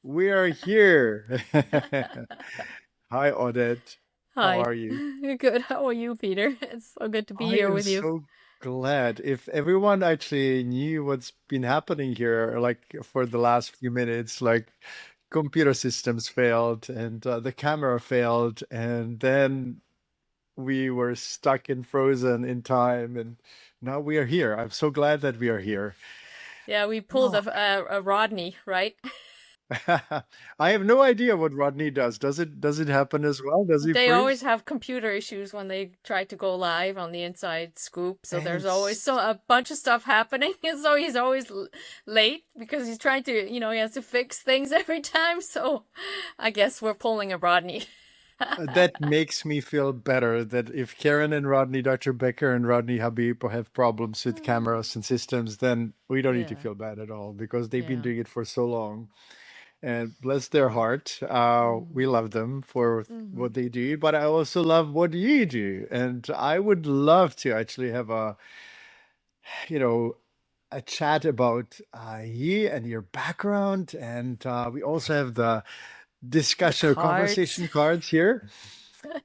We are here. Hi, Odette. How Hi. are you? Good. How are you, Peter? It's so good to be I here am with you. so glad. If everyone actually knew what's been happening here, like for the last few minutes, like computer systems failed and the camera failed, and then we were stuck and frozen in time, and now we are here. I'm so glad that we are here. Yeah, we pulled Oh. a Rodney, right? I have no idea what Rodney does. Does it happen as well? Does he They always freeze? have computer issues when they try to go live on the Inside Scoop. So And there's always a bunch of stuff happening. And so he's always late because he's trying to, he has to fix things every time. So I guess we're pulling a Rodney. that makes me feel better that if Karen and Rodney, Dr. Becker and Rodney Habib have problems with cameras and systems, then we don't need to Yeah, feel bad at all because they've been yeah. doing it for so long. And bless their heart, we Mm. love them for Hmm. what they do, but I also love what you do. And I would love to actually have you know, a chat about you and your background. And we also have the The discussion or cards. conversation cards here.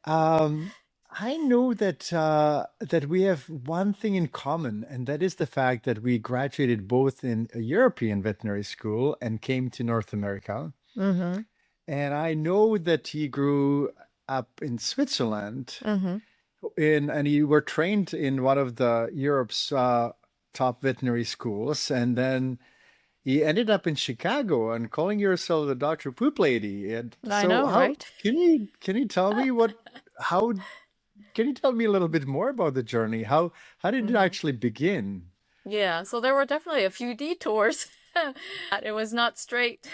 Um, I know that we have one thing in common, and that is the fact that we graduated both in a European veterinary school and came to North America. Mm-hmm. And I know that he grew up in Switzerland, Mm-hmm. and you were trained in one of the Europe's top veterinary schools, and then you ended up in Chicago and calling yourself the Dr. Poop Lady. And I so, know, how right? can you tell me how can you tell me a little bit more about the journey? How did it Mm-hmm. actually begin? Yeah, so there were definitely a few detours. It was not straight.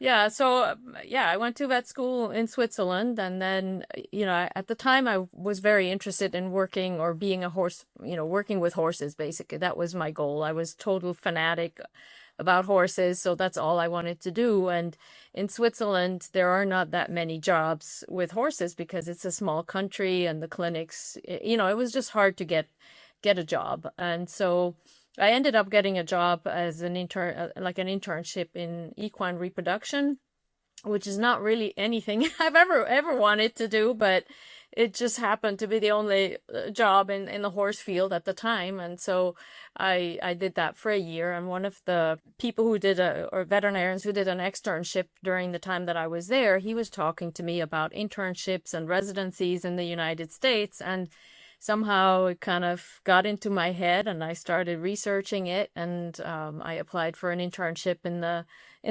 Yeah, so yeah, I went to vet school in Switzerland, and then, at the time I was very interested in working or being a horse, working with horses basically. That was my goal. I was total fanatic about horses, so that's all I wanted to do. And in Switzerland, there are not that many jobs with horses because it's a small country and the clinics, it was just hard to get a job. And so I ended up getting a job as an intern, like an internship in equine reproduction, which is not really anything I've ever wanted to do, but it just happened to be the only job in the horse field at the time. And so I did that for a year. And one of the people who did or veterinarians who did an externship during the time that I was there, he was talking to me about internships and residencies in the United States. And somehow it kind of got into my head and I started researching it, and I applied for an internship in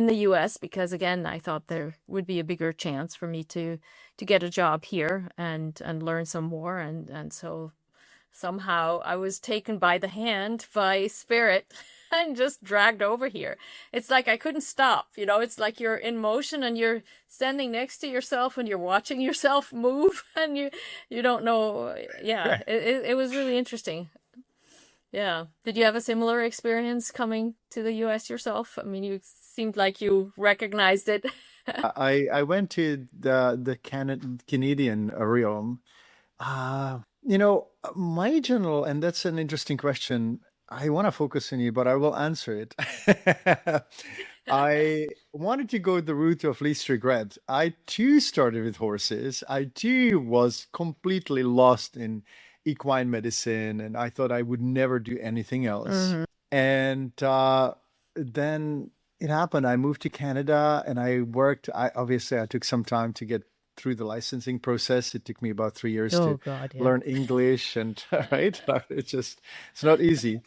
the US because again I thought there would be a bigger chance for me to get a job here and learn some more, and so somehow I was taken by the hand by spirit and just dragged over here. It's like I couldn't stop, it's like you're in motion and you're standing next to yourself and you're watching yourself move and you don't know. Yeah, it was really interesting. Yeah. Did you have a similar experience coming to the US yourself? I mean, you seemed like you recognized it. I went to the Canadian realm. My general, and that's an interesting question. I want to focus on you, but I will answer it. I wanted to go the route of least regret. I too started with horses. I too was completely lost in equine medicine, and I thought I would never do anything else. Hmm. And then it happened. I moved to Canada and I worked. I took some time to get through the licensing process. It took me about 3 years Oh to God, yeah. learn English and right. It's not easy.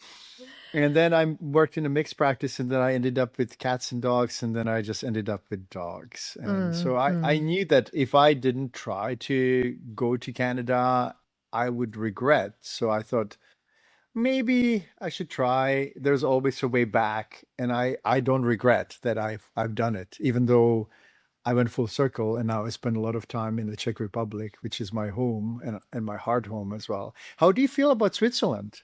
And then I worked in a mixed practice, and then I ended up with cats and dogs, and then I just ended up with dogs. And so I Mm-hmm. knew that if I didn't try to go to Canada, I would regret. So I thought maybe I should try. There's always a way back, and I don't regret that I've done it, even though I went full circle, and now I spend a lot of time in the Czech Republic, which is my home and my heart home as well. How do you feel about Switzerland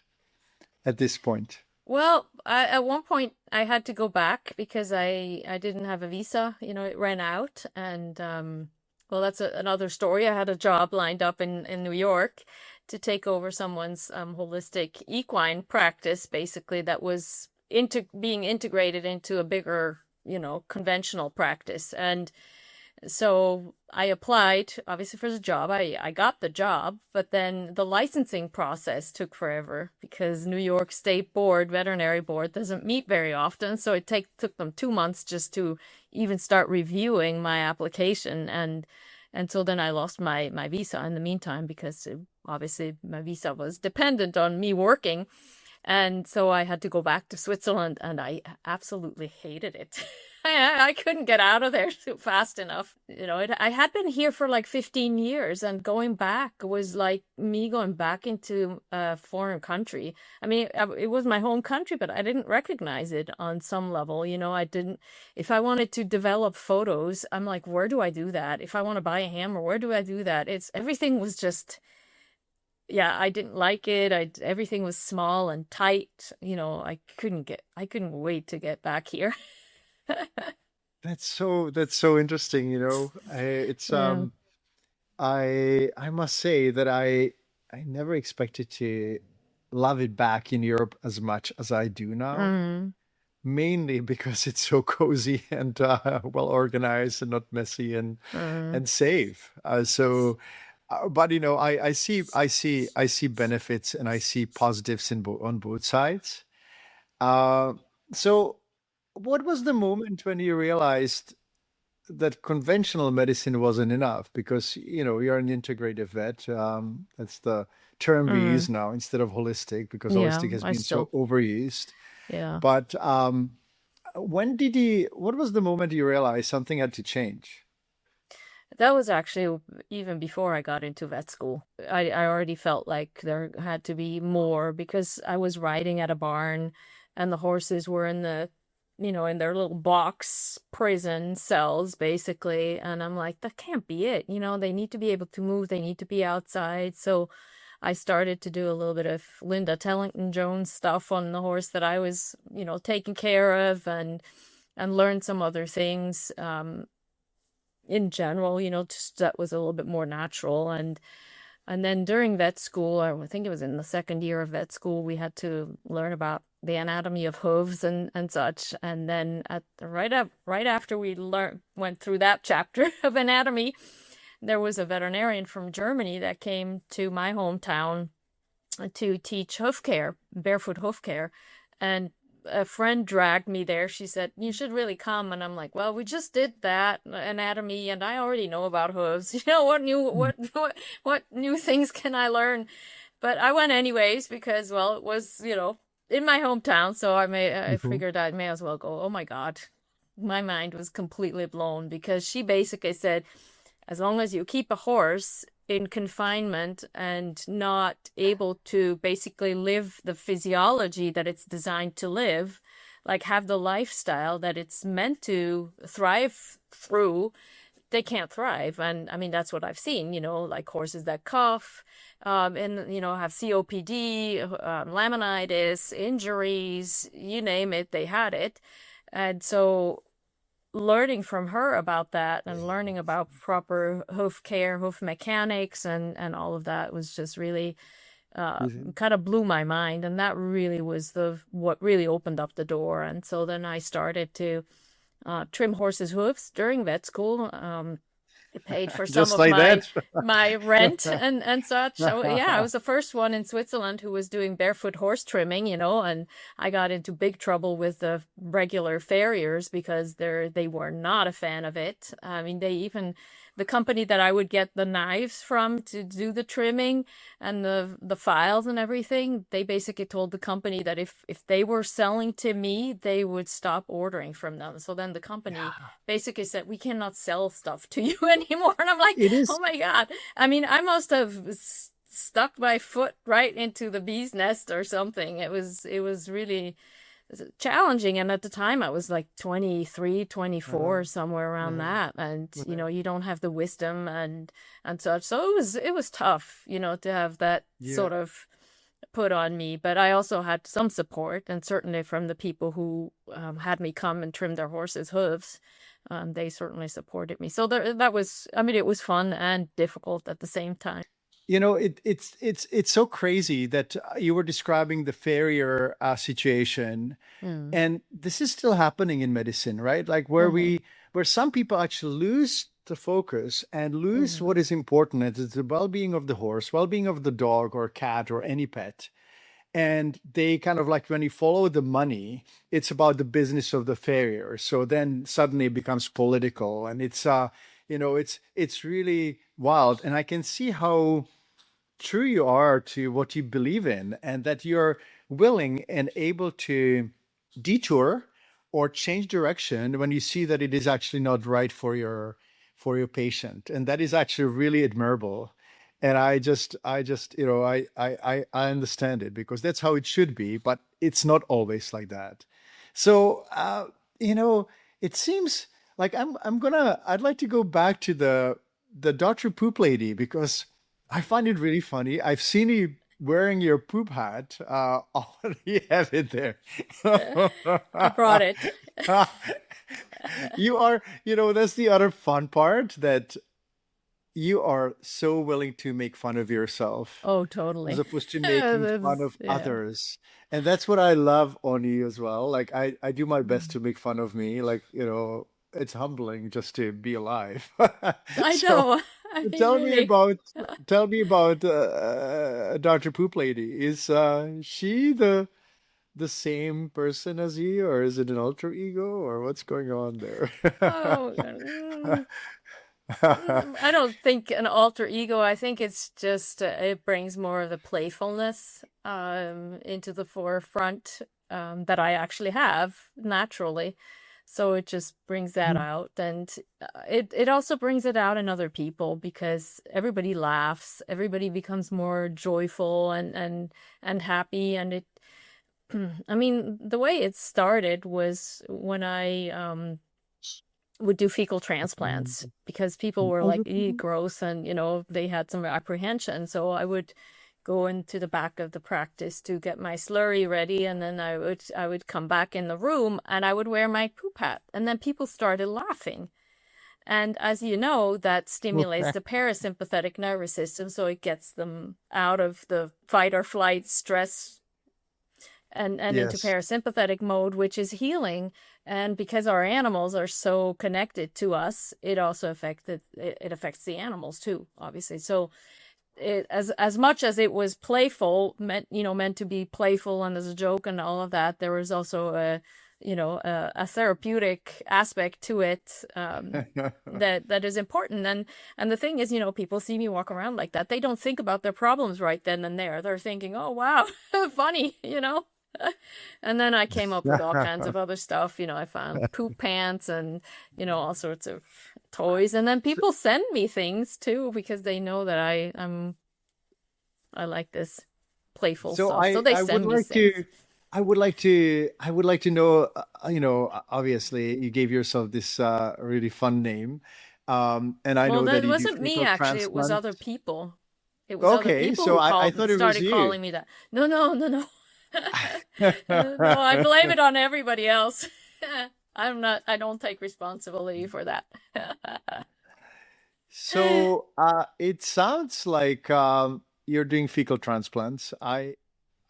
at this point? Well, at one point I had to go back because I didn't have a visa. It ran out, and well, that's another story. I had a job lined up in New York to take over someone's holistic equine practice, basically that was into being integrated into a bigger. conventional practice. And so I applied, obviously, for the job. I got the job, but then the licensing process took forever because New York State Board, Veterinary Board, doesn't meet very often. So took them 2 months just to even start reviewing my application. And so then I lost my visa in the meantime because obviously my visa was dependent on me working. And so I had to go back to Switzerland, and I absolutely hated it. I couldn't get out of there too fast enough. I had been here for like 15 years, and going back was like me going back into a foreign country. I mean, it was my home country, but I didn't recognize it on some level. I didn't, if I wanted to develop photos, I'm like, where do I do that? If I want to buy a hammer, where do I do that? Everything was just, yeah, I didn't like it. Everything was small and tight. I couldn't wait to get back here. That's so interesting. It's Yeah. I must say that I never expected to love it back in Europe as much as I do now. Mm, Mainly because it's so cozy and well organized and not messy mm, and safe. But I see benefits and I see positives on both sides. Uh, so, what was the moment when you realized that conventional medicine wasn't enough? Because you're an integrative vet. That's the term we use mm. now instead of holistic, because Yeah, holistic has I been so still, overused. yeah. But what was the moment you realized something had to change? That was actually even before I got into vet school. I already felt like there had to be more because I was riding at a barn and the horses were in their little box prison cells, basically. And I'm like, that can't be it. They need to be able to move, they need to be outside. So I started to do a little bit of Linda Tellington Jones stuff on the horse that I was, taking care of, and learned some other things. In general, just that was a little bit more natural. And then during vet school, I think it was in the second year of vet school, we had to learn about the anatomy of hooves and such. And then right after we went through that chapter of anatomy, there was a veterinarian from Germany that came to my hometown to teach hoof care, barefoot hoof care. And a friend dragged me there. She said, "You should really come." And I'm like, "Well, we just did that anatomy, and I already know about hooves. What new what new things can I learn?" But I went anyways because, well, it was, in my hometown, so I Mhm. figured I may as well go. Oh my God. My mind was completely blown because she basically said, as long as you keep a horse in confinement and not able to basically live the physiology that it's designed to live, like have the lifestyle that it's meant to thrive through, they can't thrive. And I mean, that's what I've seen, like horses that cough, and, have COPD, laminitis, injuries, you name it, they had it. And so learning from her about that and learning about proper hoof care, hoof mechanics, and all of that was just really kind of blew my mind. And that really was the what really opened up the door. And so then I started to trim horses' hoofs during vet school. It paid for some Just of like my that. rent and such. So yeah, I was the first one in Switzerland who was doing barefoot horse trimming, and I got into big trouble with the regular farriers because they were not a fan of it. I mean, the company that I would get the knives from to do the trimming and the files and everything, they basically told the company that if they were selling to me, they would stop ordering from them. So then the company Yeah, basically said, we cannot sell stuff to you anymore. And I'm like, it oh is. my God. I mean, I must have stuck my foot right into the bee's nest or something. It was really challenging. And at the time I was like 23, Uh, 24, somewhere around uh, that. And, uh, you don't have the wisdom and such. So it was tough, to have that yeah. sort of put on me, but I also had some support, and certainly from the people who had me come and trim their horses' hooves. They certainly supported me. So that was, I mean, it was fun and difficult at the same time. it's so crazy that you were describing the farrier situation, Mm. and this is still happening in medicine, right? Like Hmm. where some people actually lose the focus and lose Hmm. what is important, and it's the well-being of the horse, well-being of the dog or cat or any pet. And they kind of like when you follow the money, it's about the business of the farrier. So then suddenly it becomes political, and it's really wild. And I can see how true you are to what you believe in, and that you're willing and able to detour or change direction when you see that it is actually not right for your patient. And that is actually really admirable. And I just I understand it, because that's how it should be, but it's not always like that. So you know it seems like I'd like to go back to the Dr. Poop Lady, because I find it really funny. I've seen you wearing your poop hat. Oh, you have it there. I brought it. You are, that's the other fun part, that you are so willing to make fun of yourself Oh, as totally. opposed to making fun of Yeah. others. And that's what I love on you as well. Like I do my best Mm. to make fun of me. Like, it's humbling just to be alive. I So know. I mean, tell me really. about tell me about Dr. Poop Lady. Is she the same person as you, or is it an alter ego, or what's going on there? Oh, I don't think an alter ego. I think it's just it brings more of the playfulness into the forefront that I actually have naturally. So it just brings that out, and it also brings it out in other people because everybody laughs, everybody becomes more joyful and happy, and it. I mean, the way it started was when I would do fecal transplants because people were like, gross, and they had some apprehension. So I would go into the back of the practice to get my slurry ready, and then I would come back in the room and I would wear my poop hat, and then people started laughing. And as you know, that stimulates the parasympathetic nervous system, so it gets them out of the fight or flight stress and into Yes. parasympathetic mode, which is healing. And because our animals are so connected to us, it also affects the animals too, obviously. So as much as it was playful, meant to be playful and as a joke and all of that, there was also a therapeutic aspect to it, that is important. And the thing is, people see me walk around like that, they don't think about their problems right then and there. They're thinking, oh wow, funny. And then I came up with all kinds of other stuff. I found poop pants and, all sorts of toys. And then people send me things too because they know that I like this playful So stuff. So I they I would send me like things. to I would like to know, obviously you gave yourself this really fun name. And I Well, know that that you do wasn't me fecal actually. It was transplant. other people. It was other Okay, people so who I called thought it was started you. calling me that. No, no, no, no. No, I blame it on everybody else. I don't take responsibility for that. So it sounds like you're doing fecal transplants. I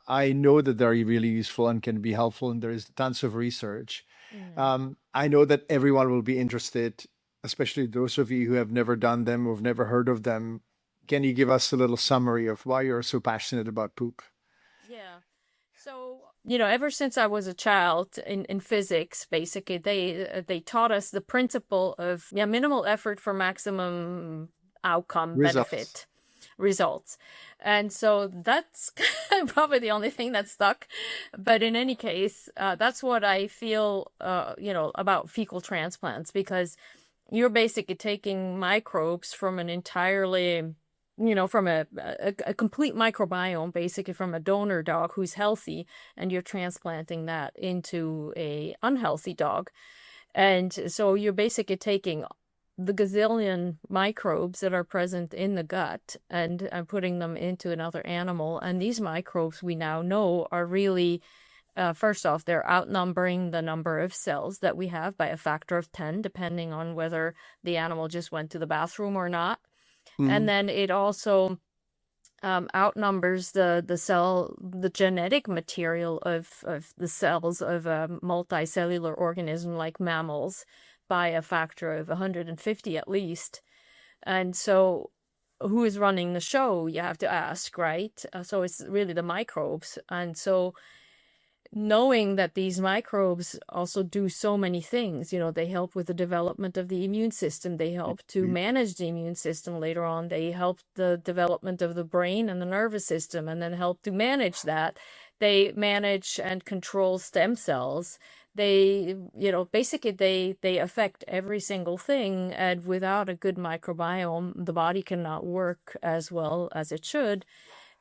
know that they're really useful and can be helpful, and there is tons of research. Mm. I know that everyone will be interested, especially those of you who have never done them, who've never heard of them. Can you give us a little summary of why you're so passionate about poop? Yeah. So, ever since I was a child in physics, basically, they taught us the principle of, yeah, minimal effort for maximum outcome Results. benefit results. And so that's probably the only thing that stuck. But in any case, that's what I feel, about fecal transplants, because you're basically taking microbes from an entirely, from a complete microbiome, basically from a donor dog who's healthy, and you're transplanting that into a unhealthy dog. And so you're basically taking the gazillion microbes that are present in the gut and putting them into another animal. And these microbes, we now know, are really, first off, they're outnumbering the number of cells that we have by a factor of 10, depending on whether the animal just went to the bathroom or not. And Mhm. then it also outnumbers the genetic material of the cells of a multicellular organism like mammals by a factor of 150 at least. And so who is running the show, you have to ask, right? So it's really the microbes. And so knowing that these microbes also do so many things, they help with the development of the immune system, they help to manage the immune system later on, they help the development of the brain and the nervous system, and then help to manage that. They manage and control stem cells. They, basically they affect every single thing, and without a good microbiome, the body cannot work as well as it should.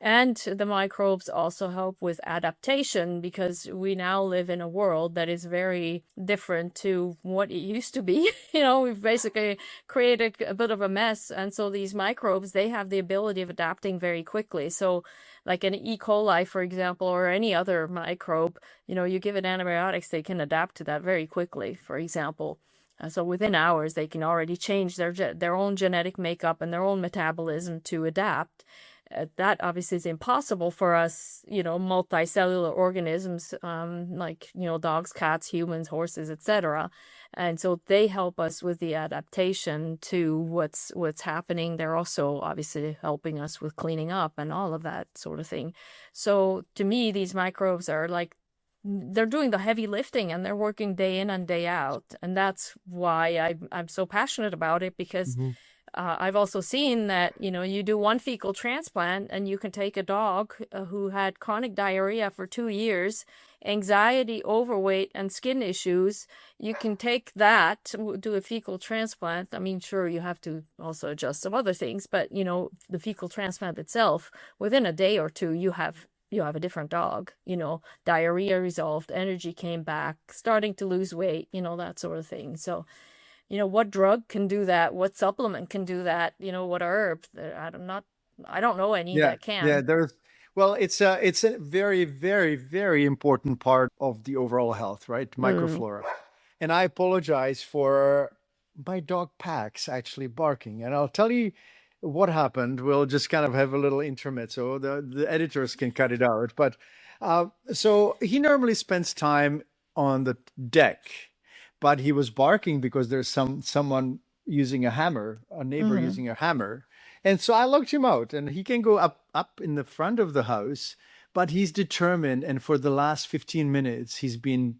And the microbes also help with adaptation, because we now live in a world that is very different to what it used to be. We've basically created a bit of a mess. And so these microbes, they have the ability of adapting very quickly. So like an E. coli, for example, or any other microbe, you give it antibiotics, they can adapt to that very quickly, for example. So within hours, they can already change their own genetic makeup and their own metabolism to adapt. That obviously is impossible for us, multicellular organisms, like, dogs, cats, humans, horses, etc. And so they help us with the adaptation to what's happening. They're also obviously helping us with cleaning up and all of that sort of thing. So to me, these microbes are like, they're doing the heavy lifting, and they're working day in and day out. And that's why I'm so passionate about it, because Mhm. I've also seen that, you do one fecal transplant and you can take a dog who had chronic diarrhea for 2 years, anxiety, overweight, and skin issues. You can take that, do a fecal transplant. I mean, sure, you have to also adjust some other things, but, the fecal transplant itself, within a day or two, you have a different dog, diarrhea resolved, energy came back, starting to lose weight, that sort of thing. So, what drug can do that? What supplement can do that? What herb? I don't know any Yeah, that yeah. can. Well, it's a very, very, very important part of the overall health, right? Mm. Microflora. And I apologize for my dog Pax actually barking. And I'll tell you what happened. We'll just kind of have a little intermezzo. The editors can cut it out. But so he normally spends time on the deck, but he was barking because there's someone using a hammer, a neighbor Mm-hmm. using a hammer. And so I locked him out, and he can go up in the front of the house, but he's determined. And for the last 15 minutes, he's been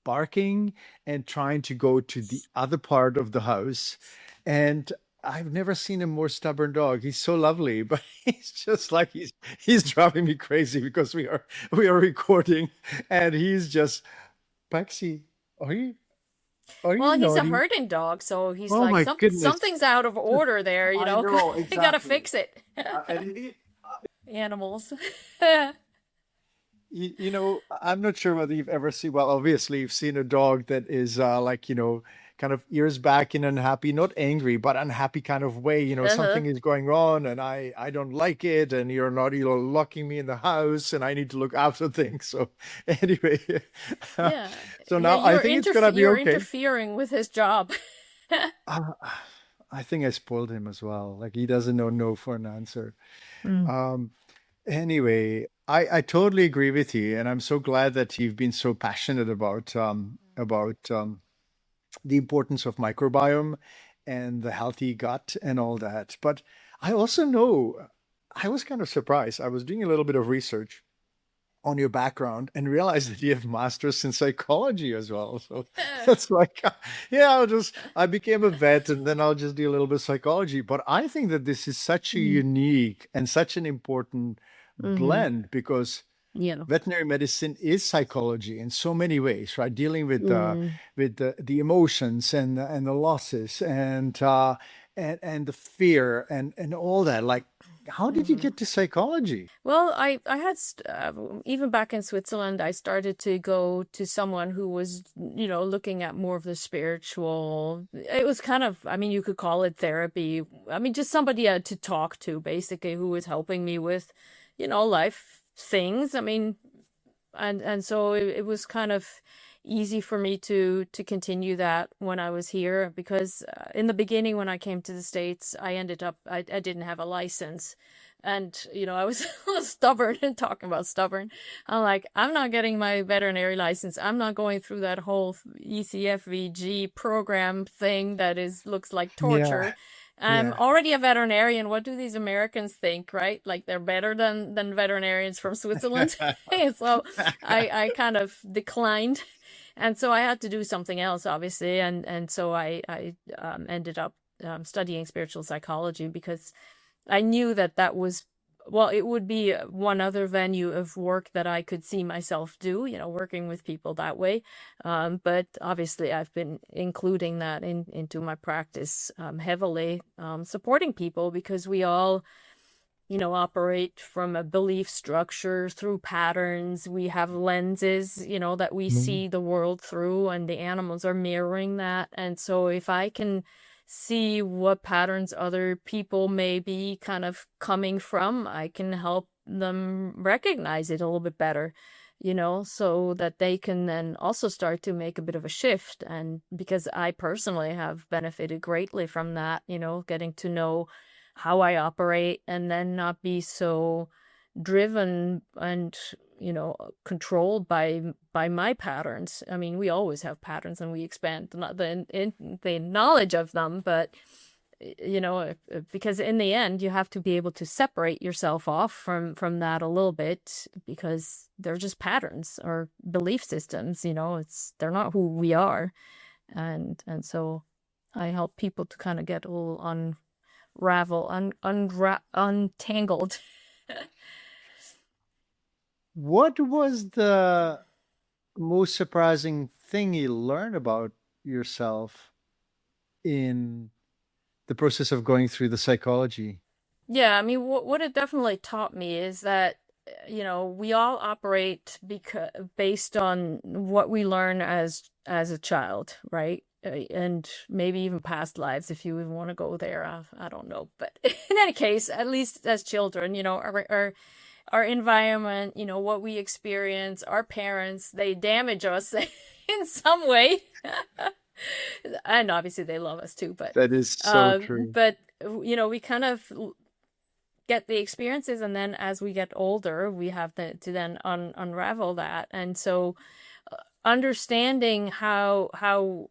barking and trying to go to the other part of the house. And I've never seen a more stubborn dog. He's so lovely, but he's just like he's driving me crazy because we are recording, and he's just Paxi, are you Well, he's a naughty? herding dog, so he's Oh like my goodness. something's out of order there. I know You gotta exactly. fix it. And Animals. I'm not sure whether you've ever seen, well, obviously you've seen a dog that is like, kind of ears back in unhappy, not angry, but unhappy kind of way. Uh-huh. Something is going on and I don't like it. And you're locking me in the house and I need to look after things. So anyway, Yeah. so Yeah, now I think it's gonna be you're okay. interfering with his job. Uh, I think I spoiled him as well. Like he doesn't know no for an answer. Mm. Um, Anyway, I totally agree with you, and I'm so glad that you've been so passionate about the importance of microbiome and the healthy gut and all that. But I also know I was kind of surprised. I was doing a little bit of research on your background and realized that you have masters in psychology as well. So that's like, yeah, I became a vet and then I'll just do a little bit of psychology. But I think that this is such a Mm. unique and such an important Mm-hmm. blend because Yeah. veterinary medicine is psychology in so many ways, right? Dealing with Mm. the emotions and the losses and the fear and all that. Like, how did you Mm-hmm. get to psychology? Well, I had even back in Switzerland, I started to go to someone who was, looking at more of the spiritual. It was kind of, I mean, you could call it therapy. I mean, just somebody to talk to, basically, who was helping me with, life things. I mean, and so it was kind of easy for me to continue that when I was here, because in the beginning when I came to the States, I ended up I didn't have a license. And, I was stubborn and talking about stubborn. I'm like, I'm not getting my veterinary license. I'm not going through that whole ECFVG program thing that looks like Yeah. torture. I'm Yeah. already a veterinarian. What do these Americans think, right? Like they're better than veterinarians from Switzerland. So I kind of declined. And so I had to do something else, obviously. And so I ended up studying spiritual psychology because I knew that was, well, it would be one other venue of work that I could see myself do, working with people that way. But obviously, I've been including that into my practice heavily, supporting people because we all, operate from a belief structure through patterns. We have lenses, that we Mhm. see the world through, and the animals are mirroring that. And so if I can see what patterns other people may be kind of coming from, I can help them recognize it a little bit better, so that they can then also start to make a bit of a shift. And because I personally have benefited greatly from that, getting to know how I operate and then not be so driven and controlled by my patterns. I mean, we always have patterns and we expand the knowledge of them, but because in the end you have to be able to separate yourself off from that a little bit because they're just patterns or belief systems. They're not who we are. And so I help people to kind of get a little untangled. What was the most surprising thing you learned about yourself in the process of going through the psychology? Yeah, I mean, what it definitely taught me is that, we all operate based on what we learn as a child, right? And maybe even past lives, if you even want to go there. I don't know, but in any case, at least as children, our environment, what we experience, our parents, they damage us in some way. And obviously they love us too, but That is so uh, true. but we kind of get the experiences, and then as we get older we have to then unravel that. And so understanding how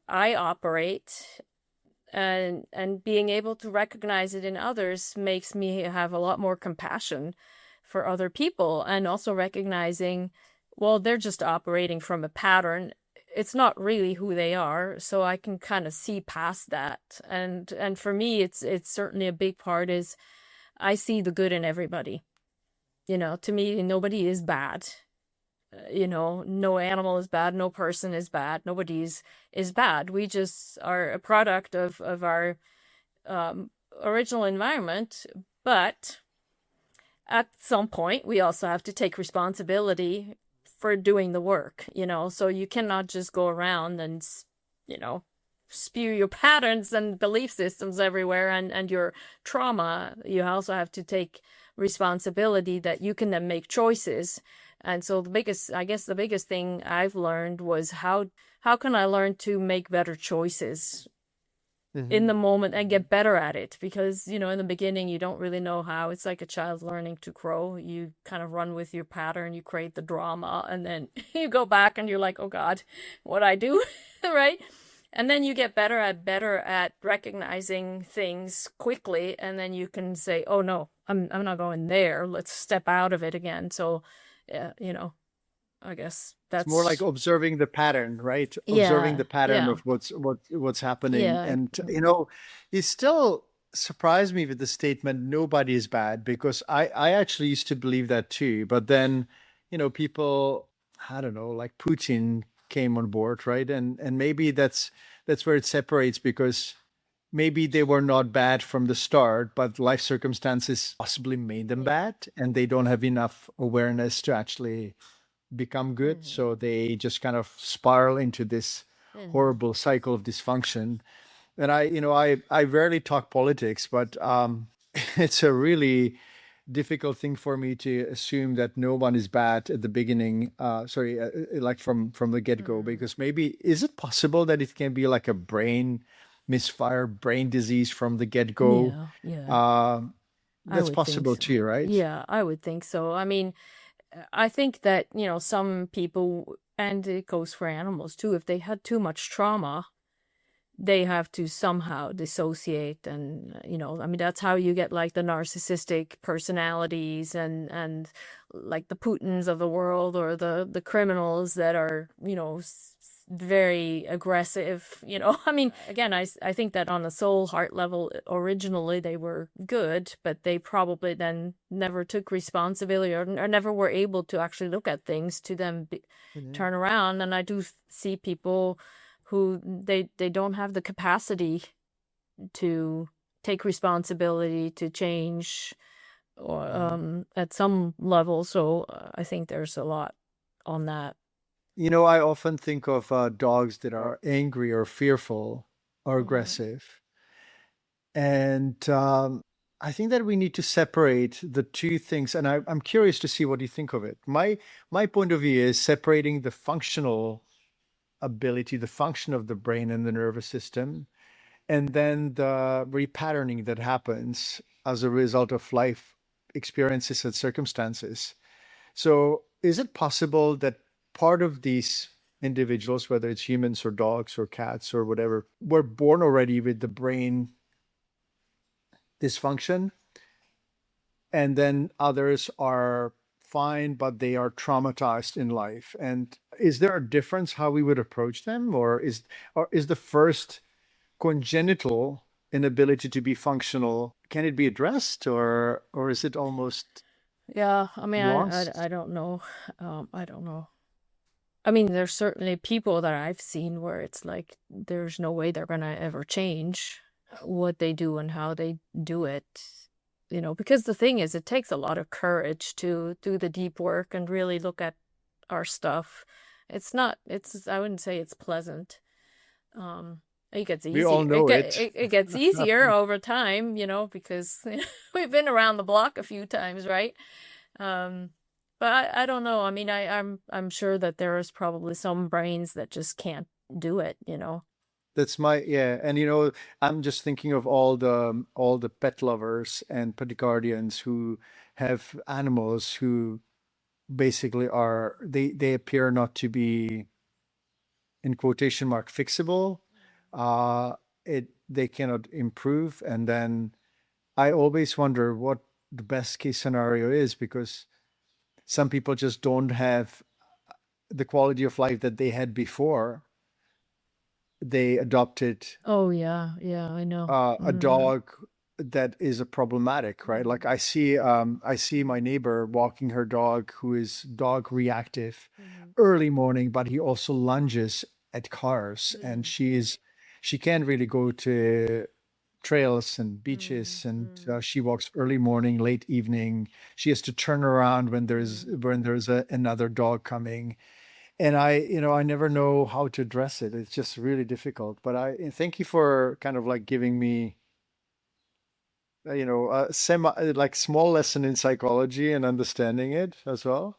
I operate and being able to recognize it in others makes me have a lot more compassion for other people, and also recognizing, well, they're just operating from a pattern. It's not really who they are, so I can kind of see past that. And for me, it's certainly a big part is I see the good in everybody. To me, nobody is bad. No animal is bad, no person is bad, nobody's is bad. We just are a product of our um, original environment, but at some point we also have to take responsibility for doing the work, so you cannot just go around and you know spew your patterns and belief systems everywhere, and your trauma. You also have to take responsibility that you can then make choices. And so the biggest thing I've learned was how can I learn to make better choices in Hmm. the moment and get better at it, because in the beginning you don't really know how. It's like a child learning to crow. You kind of run with your pattern, you create the drama, and then you go back and you're like, oh god, what I do. Right? And then you get better at recognizing things quickly, and then you can say, oh no, I'm not going there, let's step out of it again. So yeah, I guess It's more like that's observing the pattern, right? Observing yeah, the pattern yeah, of what's happening. yeah. And you still surprised me with the statement nobody is bad, because I actually used to believe that too. But then, people, I don't know, like Putin came on board, right? And maybe that's where it separates, because maybe they were not bad from the start, but life circumstances possibly made them Yeah. bad, and they don't have enough awareness to actually become good. Hmm. So they just kind of spiral into this Hmm. horrible cycle of dysfunction. And I rarely talk politics, but it's a really difficult thing for me to assume that no one is bad at the beginning. Sorry, like from the get go, Hmm. because maybe is it possible that it can be like a brain misfire, brain disease from the get go? Yeah, yeah. Um I That's would think possible so. too, right? Yeah, I would think so. I mean, I think that, some people, and it goes for animals too, if they had too much trauma, they have to somehow dissociate. And I mean, that's how you get like the narcissistic personalities, and like the Putins of the world, or the criminals that are very aggressive. I mean, again, I think that on a soul heart level, originally they were good, but they probably then never took responsibility, or never were able to actually look at things to then Yeah. turn around. And I do see people who they don't have the capacity to take responsibility, to change, or Mhm. at some level. So I think there's a lot on that. I often think of dogs that are angry or fearful or Mhm. aggressive. And I think that we need to separate the two things. And I'm curious to see what you think of it. My point of view is separating the functional ability, the function of the brain and the nervous system, and then the repatterning that happens as a result of life experiences and circumstances. So, is it possible that part of these individuals, whether it's humans or dogs or cats or whatever, were born already with the brain dysfunction, and then others are fine, but they are traumatized in life? And is there a difference how we would approach them, or is the first congenital inability to be functional, can it be addressed, or is it almost Yeah, I mean, I lost? don't know. I don't know. I mean, there's certainly people that I've seen where it's like there's no way they're gonna ever change what they do and how they do it. Because the thing is, it takes a lot of courage to do the deep work and really look at our stuff. I wouldn't say it's pleasant. Um, it gets We all easier. know it. It gets easier over time, because we've been around the block a few times, right? Um, but I don't know. I mean, I'm sure that there is probably some brains that just can't do it. That's my, yeah. And I'm just thinking of all the pet lovers and pet guardians who have animals who basically they appear not to be, in quotation mark, fixable. Uh they cannot improve. And then I always wonder what the best case scenario is, because some people just don't have the quality of life that they had before they adopted Oh yeah, yeah, I know. a Mm-hmm. dog that is a problematic, right? Like I see my neighbor walking her dog, who is dog reactive Mm-hmm. early morning, but he also lunges at cars, and she can't really go to trails and beaches, and Mm-hmm. she walks early morning, late evening. She has to turn around when there's another dog coming. And I never know how to address it. It's just really difficult. But I thank you for kind of like giving me, a semi like small lesson in psychology and understanding it as well.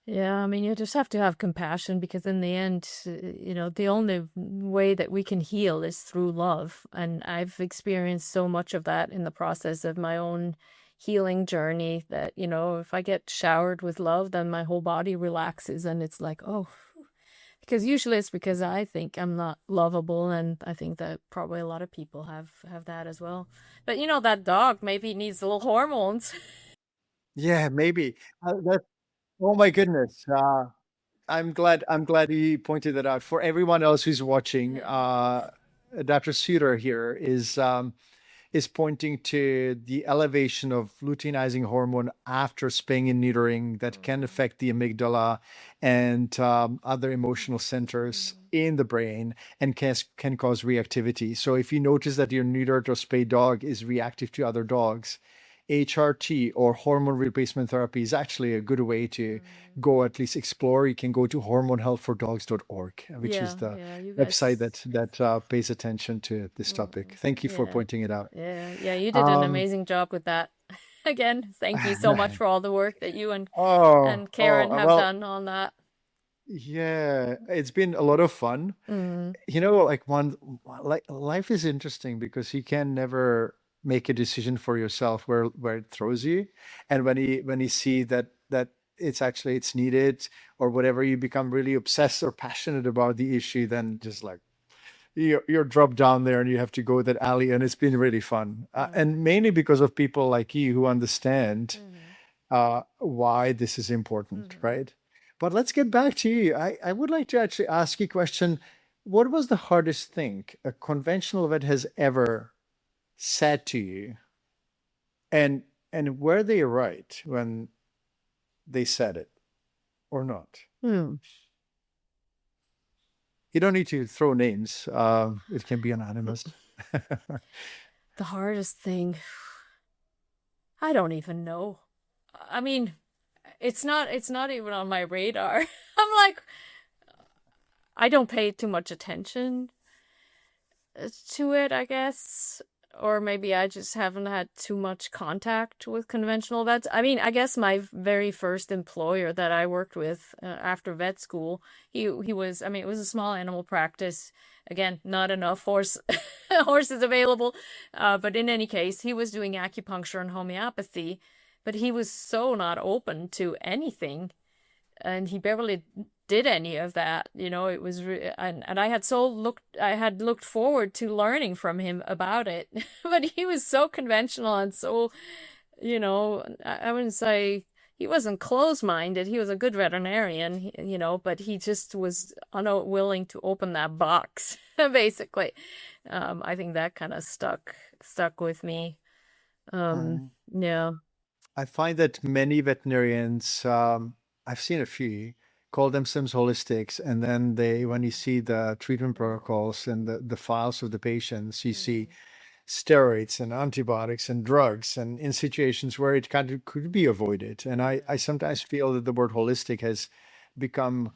Yeah, I mean, you just have to have compassion, because in the end, the only way that we can heal is through love. And I've experienced so much of that in the process of my own healing journey that, if I get showered with love, then my whole body relaxes, and it's like, oh, because usually it's because I think I'm not lovable, and I think that probably a lot of people have that as well. But that dog maybe needs little hormones. Yeah, maybe. Oh my goodness. I'm glad you pointed that out. For everyone else who's watching, Dr. Suter here is pointing to the elevation of luteinizing hormone after spaying and neutering that can Mhm. affect the amygdala and other emotional centers Mhm. in the brain, and can cause reactivity. So if you notice that your neutered or spayed dog is reactive to other dogs, HRT or hormone replacement therapy is actually a good way to Mhm. go at least explore. You can go to hormonehealthfordogs.org, which is Yeah, the yeah, you website guys. that pays attention to this topic. Mhm. Thank you for Yeah, pointing it out. yeah, you did an Um, amazing job with that. Again, thank you so much for all the work that you and Karen have well, done on that. yeah, it's been a lot of fun. Mm. Like life is interesting because you can never. make a decision for yourself where it throws you. And when you see that it's needed or whatever, you become really obsessed or passionate about the issue, then just like you're dropped down there and you have to go that alley, and it's been really fun. Mm-hmm. And mainly because of people like you who understand Mm-hmm. why this is important, Mm-hmm. right? But let's get back to you. I would like to actually ask you a question. What was the hardest thing a conventional vet has ever said to you? And were they right when they said it or not? Hmm. You don't need to throw names. It can be anonymous. The hardest thing, I don't even know. I mean, it's not even on my radar. I'm like, I don't pay too much attention to it, I guess. Or maybe I just haven't had too much contact with conventional vets. I mean, I guess my very first employer that I worked with after vet school, he was, I mean, it was a small animal practice. Again, not enough horses available. But in any case, he was doing acupuncture and homeopathy, but he was so not open to anything, and he barely did any of that. It was and I had looked forward to learning from him about it. But he was so conventional and so, I wouldn't say he wasn't close-minded. He was a good veterinarian, but he just was unwilling to open that box, basically. I think that kind of stuck with me. Mhm. Yeah. I find that many veterinarians, I've seen a few, call themselves holistics, and then when you see the treatment protocols and the files of the patients, you see Mhm. steroids and antibiotics and drugs, and in situations where it kind of could be avoided. And I Mhm. sometimes feel that the word holistic has become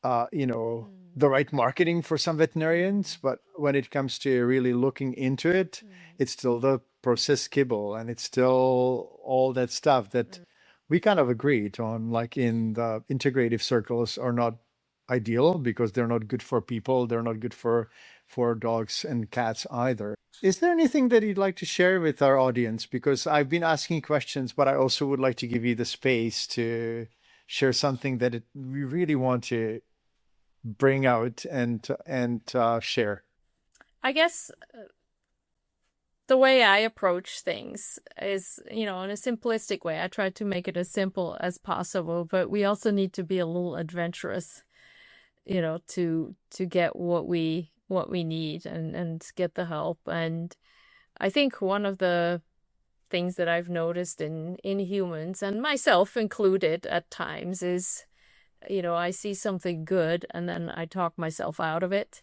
Mhm. the right marketing for some veterinarians, Mhm. but when it comes to really looking into it, Mhm. it's still the processed kibble and it's still all that stuff that Mhm. we kind of agreed on, like in the integrative circles, are not ideal because they're not good for people. They're not good for dogs and cats either. Is there anything that you'd like to share with our audience? Because I've been asking questions, but I also would like to give you the space to share something that we really want to bring out and share. I guess the way I approach things is, in a simplistic way. I try to make it as simple as possible, but we also need to be a little adventurous, to get what we need and get the help. And I think one of the things that I've noticed in humans, and myself included at times, is, I see something good and then I talk myself out of it,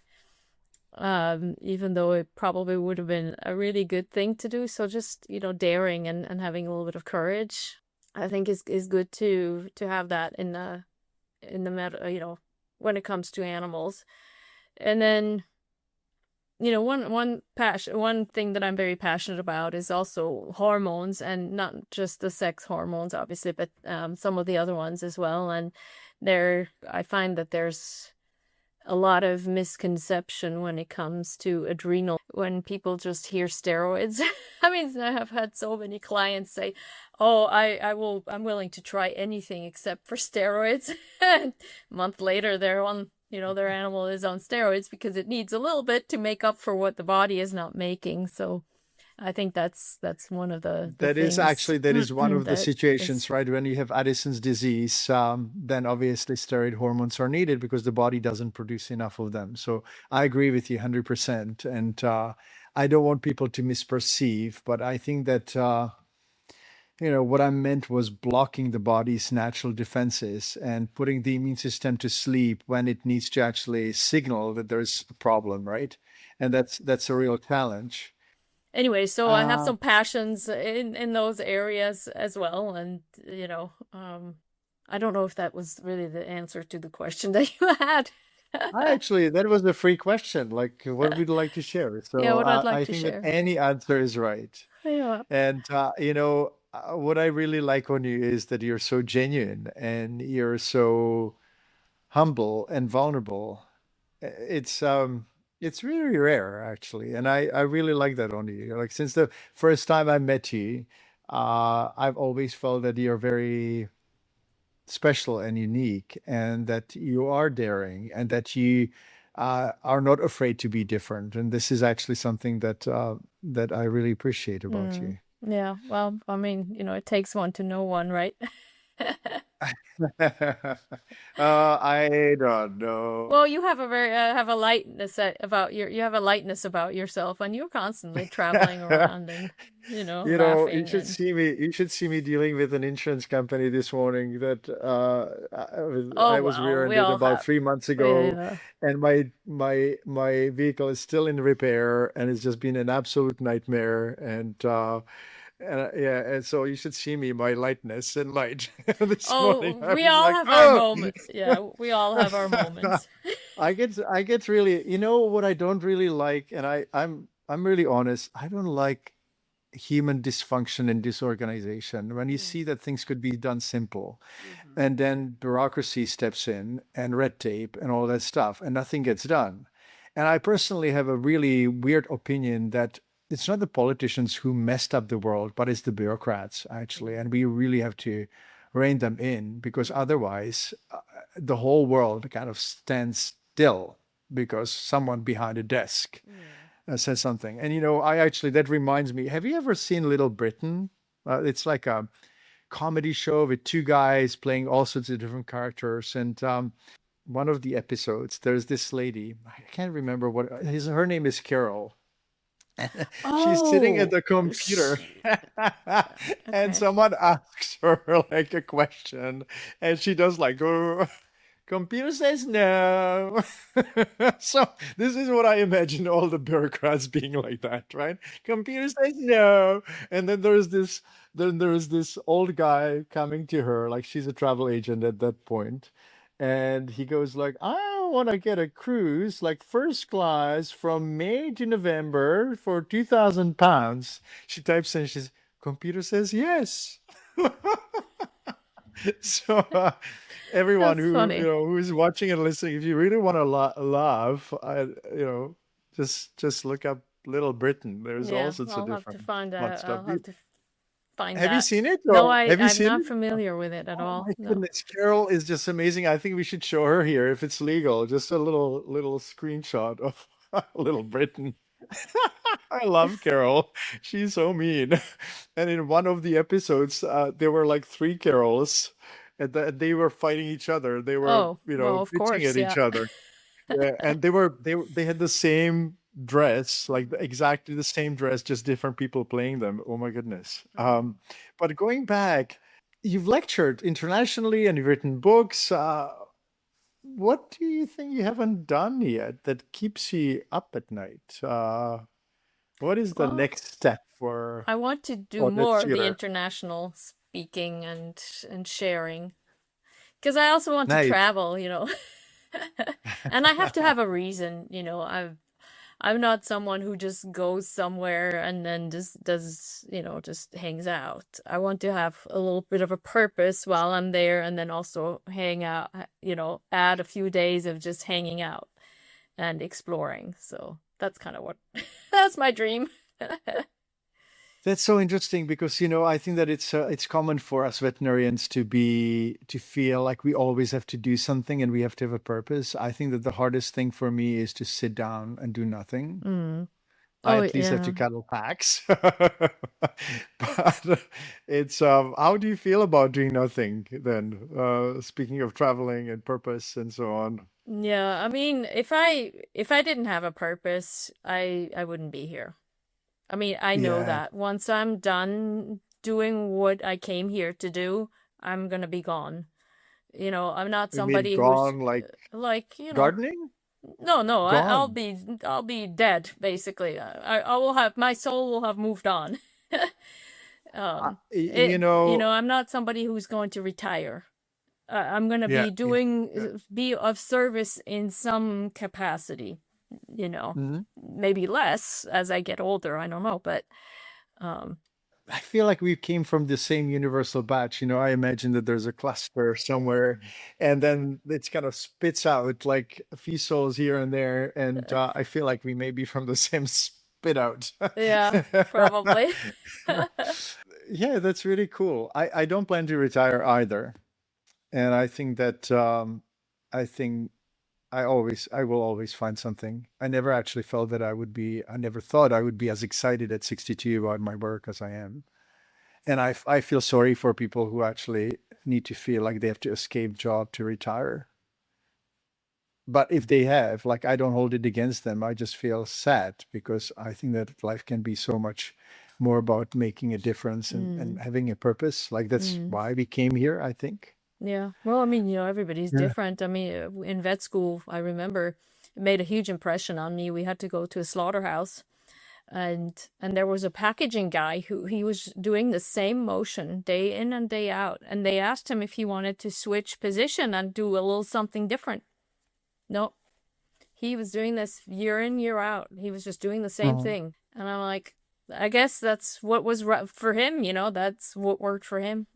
even though it probably would have been a really good thing to do. So just, daring and having a little bit of courage, I think is good to have that in the when it comes to animals. And then, one thing that I'm very passionate about is also hormones, and not just the sex hormones, obviously, but some of the other ones as well. And I find that there's a lot of misconception when it comes to adrenal. When people just hear steroids, I mean, I have had so many clients say, "Oh, I'm willing to try anything except for steroids." And a month later, their animal is on steroids because it needs a little bit to make up for what the body is not making. So I think that's one of the things That is one of the that situations, is. right? When you have Addison's disease, then obviously steroid hormones are needed because the body doesn't produce enough of them. So I agree with you 100%. And I don't want people to misperceive, but I think that what I meant was blocking the body's natural defenses and putting the immune system to sleep when it needs to actually signal that there's a problem, right? And that's a real challenge. Anyway, so I have Uh, some passions in those areas as well, and I don't know if that was really the answer to the question that you had. that was a free question. Like, what would you like to share? Yeah, So what I'd like I to think that share. any answer is right. Yeah. And what I really like on you is that you're so genuine and you're so humble and vulnerable. It's It's really rare, actually, and I really like that on you. Like since the first time I met you, I've always felt that you're very special and unique, and that you are daring, and that you are not afraid to be different. And this is actually something that I really appreciate about Mm. you. Yeah, well, I mean, it takes one to know one, right? I don't know. Well, you have a very have a lightness about you have a lightness about yourself, and you're constantly traveling around and You laughing should and see me. You should see me dealing with an insurance company this morning that oh I was well, we rear-ended all about have. 3 months ago, Yeah. and my vehicle is still in repair, and it's just been an absolute nightmare. Yeah, and so you should see me, my lightness and light this morning. Oh, I we was all like, have our oh. moments. Yeah, we all have our moments. I get really, what I don't really like, and I'm really honest. I don't like human dysfunction and disorganization. When you see that things could be done simple, Mm-hmm. and then bureaucracy steps in and red tape and all that stuff, and nothing gets done. And I personally have a really weird opinion that it's not the politicians who messed up the world, but it's the bureaucrats, actually. And we really have to rein them in, because otherwise, the whole world kind of stands still because someone behind a desk Yeah. says something. And I actually, that reminds me, have you ever seen Little Britain? It's like a comedy show with two guys playing all sorts of different characters. And one of the episodes, there's this lady, I can't remember her name is Carol. She's sitting at Oh, the computer, sh and okay. someone asks her like a question, and she does like, oh, computer says no. So this is what I imagine all the bureaucrats being like that, right? Computer says no. And then there is this old guy coming to her, like she's a travel agent at that point. And he goes like, I want to get a cruise, like first class from May to November for £2,000. She types in, she's computer says yes. So everyone That's who funny. who's watching and listening, if you really want to laugh, just look up Little Britain. There's all Yeah, sorts of I'll have to different find fun that. stuff. I'll have to find Have you that. seen it, No, or have you I'm seen not it? familiar with it at Oh all. my No. goodness, Carol is just amazing. I think we should show her here if it's legal. Just a little screenshot of Little Britain. I love Carol. She's so mean. And in one of the episodes, there were like three Carols, and they were fighting each other. They were, Oh, well, of bitching course, at yeah. each other. Yeah, and they had the same dress, like exactly the same dress, just different people playing them. Oh my goodness. But going back, you've lectured internationally and you've written books. What do you think you haven't done yet that keeps you up at night? What is the Well, next step for I want to do Odette more of the Suter? international speaking and sharing because I also want to Nice. travel. And I have to have a reason. I'm not someone who just goes somewhere and then just just hangs out. I want to have a little bit of a purpose while I'm there and then also hang out, add a few days of just hanging out and exploring. So that's kind of what that's my dream. That's so interesting because I think that it's common for us veterinarians to feel like we always have to do something and we have to have a purpose. I think that the hardest thing for me is to sit down and do nothing. Mm. I Oh at least have to yeah. cuddle packs. But it's how do you feel about doing nothing then? Speaking of traveling and purpose and so on. Yeah, I mean, if I didn't have a purpose, I wouldn't be here. I mean, I know Yeah, that once I'm done doing what I came here to do, I'm gonna be gone. I'm not we mean somebody who's gone like like, gardening? no, no, I'll Gone. be dead basically. I will have my soul will have moved on. I'm not somebody who's going to retire. I'm gonna Yeah, be yeah, yeah. be of service in some capacity. You know, Mhm. maybe less as I get older. I don't know, but um, I feel like we came from the same universal batch. I imagine that there's a cluster somewhere, and then it's kind of spits out like feces here and there. And I feel like we may be from the same spit out. Yeah, probably. Yeah, that's really cool. I don't plan to retire either. And I think that I think I will always find something. I never actually felt that I never thought I would be as excited at 62 about my work as I am. And I feel sorry for people who actually need to feel like they have to escape job to retire. But if they have, like, I don't hold it against them. I just feel sad because I think that life can be so much more about making a difference and Mm, having a purpose. Like, that's mm. why we came here, I think. Yeah. Well, I mean, everybody's Yeah. different. I mean, in vet school, I remember it made a huge impression on me. We had to go to a slaughterhouse, and there was a packaging guy who he was doing the same motion day in and day out, and they asked him if he wanted to switch position and do a little something different. No, he was doing this year in, year out. He was just doing the same Oh. thing. And I'm like, I guess that's what was for him, that's what worked for him.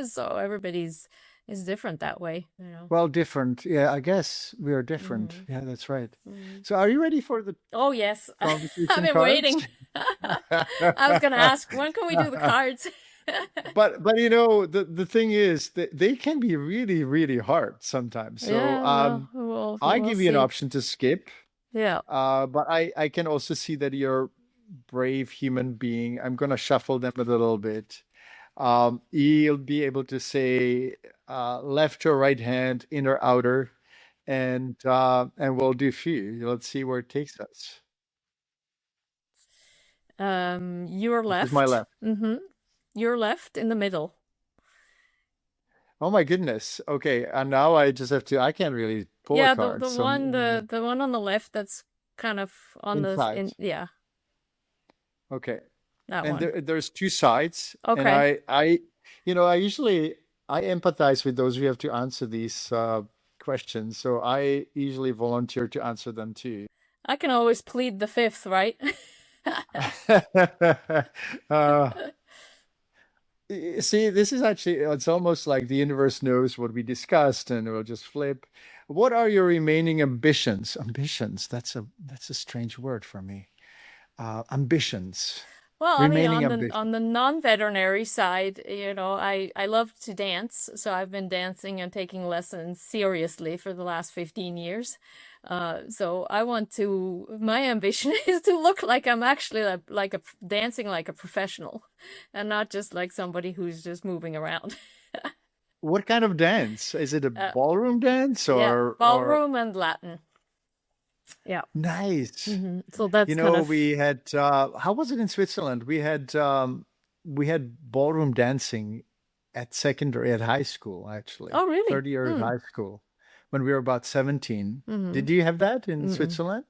So everybody's is different that way. Well, different. Yeah, I guess we are different. Hmm. Yeah, that's right. Hmm. So are you ready for the Oh, yes. I've conversation been cards? waiting. I was gonna ask, when can we do the cards? But the thing is that they can be really, really hard sometimes. So Yeah, well, we'll I we'll give you an see. option to skip. Yeah. But I can also see that you're brave human being. I'm gonna shuffle them a little bit. You'll be able to say left or right hand, inner, outer, and we'll do few. Let's see where it takes us. Your This is my left. left. Mm-hmm. Your left in the middle. Oh my goodness. Okay, and now I just have to. I can't really pull a Yeah, the card. the So one the one on the left that's kind of on the inside. in yeah, Okay, that and one. there's two sides, and Okay. I usually I empathize with those who have to answer these questions, so I usually volunteer to answer them too. I can always plead the fifth, right? uh, See, this is actually, it's almost like the universe knows what we discussed and we'll just flip. What are your remaining ambitions? Ambitions, that's a strange word for me. Ambitions. Well, I mean, Remaining on the ambitions. non-veterinary side, I love to dance, so I've been dancing and taking lessons seriously for the last 15 years. So my ambition is to look like I'm actually dancing like a professional, and not just like somebody who's just moving around. What kind of dance? Is it a Uh, ballroom dance yeah, or ballroom and Latin. Yeah. nice? So that's kind of. We had how was it in Switzerland? We had ballroom dancing at high school actually. Oh, really? Third year of Hmm. high school when we were about 17. Mm-hmm. Did you have that in Mm-mm. Switzerland?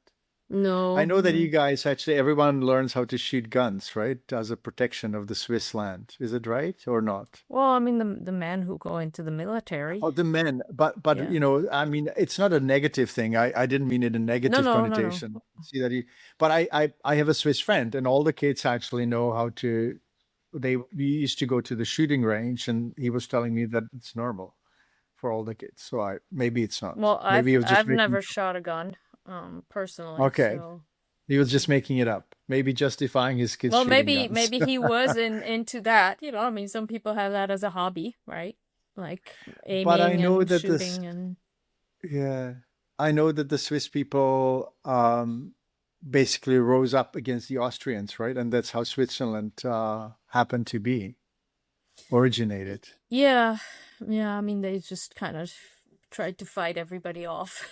I No. know that you Mm. guys actually everyone learns how to shoot guns, right? As a protection of the Swiss land. Is it right or not? Well, I mean, the men who go into the military. Oh, the men, but Yeah. I mean, it's not a negative thing. I didn't mean it in No, negative no, no, no. connotation. See that but I have a Swiss friend, and all the kids actually know how to. We used to go to the shooting range, and he was telling me that it's normal for all the kids. So maybe it's not. Well, Maybe I've he was just I've making. never shot a gun, personally. Okay, So, he was just making it up. Maybe justifying his kids well, shooting maybe guns. maybe he was into that. I mean, some people have that as a hobby, right? Like But I aiming know and that this. shooting and. Yeah, I know that the Swiss people basically rose up against the Austrians, right? And that's how Switzerland happened to be originated. Yeah, yeah. I mean, they just kind of tried to fight everybody off.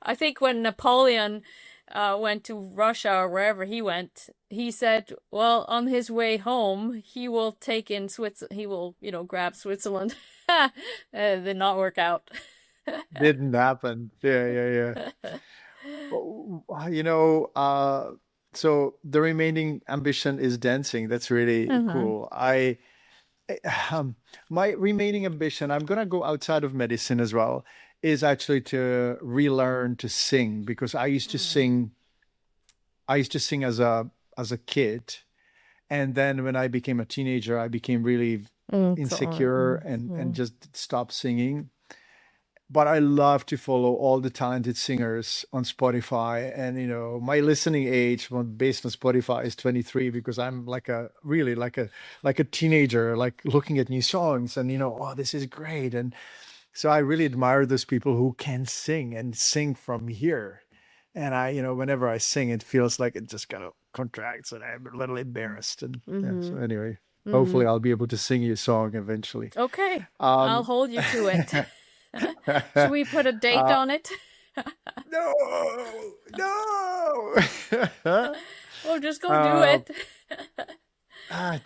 I think when Napoleon went to Russia or wherever he went, he said, well, on his way home, he will take in he will, grab Switzerland. Did not work out. Didn't happen. Yeah, yeah, yeah. Oh, so the remaining ambition is dancing. That's really Hmm. cool. Um, my remaining ambition, I'm gonna go outside of medicine as well, is actually to relearn to sing because I used to sing as a kid, And then when I became a teenager, I became really So, insecure and just stopped singing. But I love to follow all the talented singers on Spotify. And my listening age based on Spotify is 23 because I'm like a really like a teenager, like looking at new songs and oh, this is great. And so I really admire those people who can sing and sing from here. And whenever I sing, it feels like it just kind of contracts and I'm a little embarrassed. And yeah, so mm-hmm. anyway, Mm-hmm. hopefully I'll be able to sing you a song eventually. Okay, I'll Um, hold you to it. Should we put a date uh, on it? no, no. Well, just go do uh, it.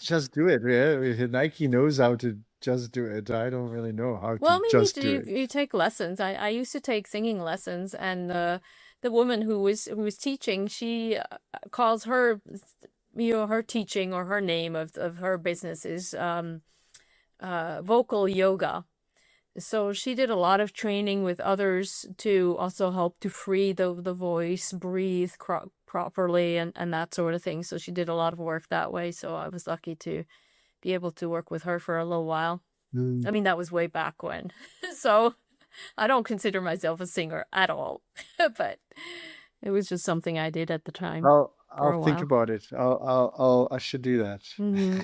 just do it. Yeah. Nike knows how to just do it. I don't really know how to Well, maybe just do it. you take lessons. I used to take singing lessons, and the woman who was teaching, she calls her her teaching or her name of her business is vocal yoga. So she did a lot of training with others to also help to free the voice, breathe properly, and that sort of thing. So she did a lot of work that way. So I was lucky to be able to work with her for a little while. Mm. I mean, that was way back when. So I don't consider myself a singer at all, but it was just something I did at the time for I'll a think while. about it. I should do that. Hmm.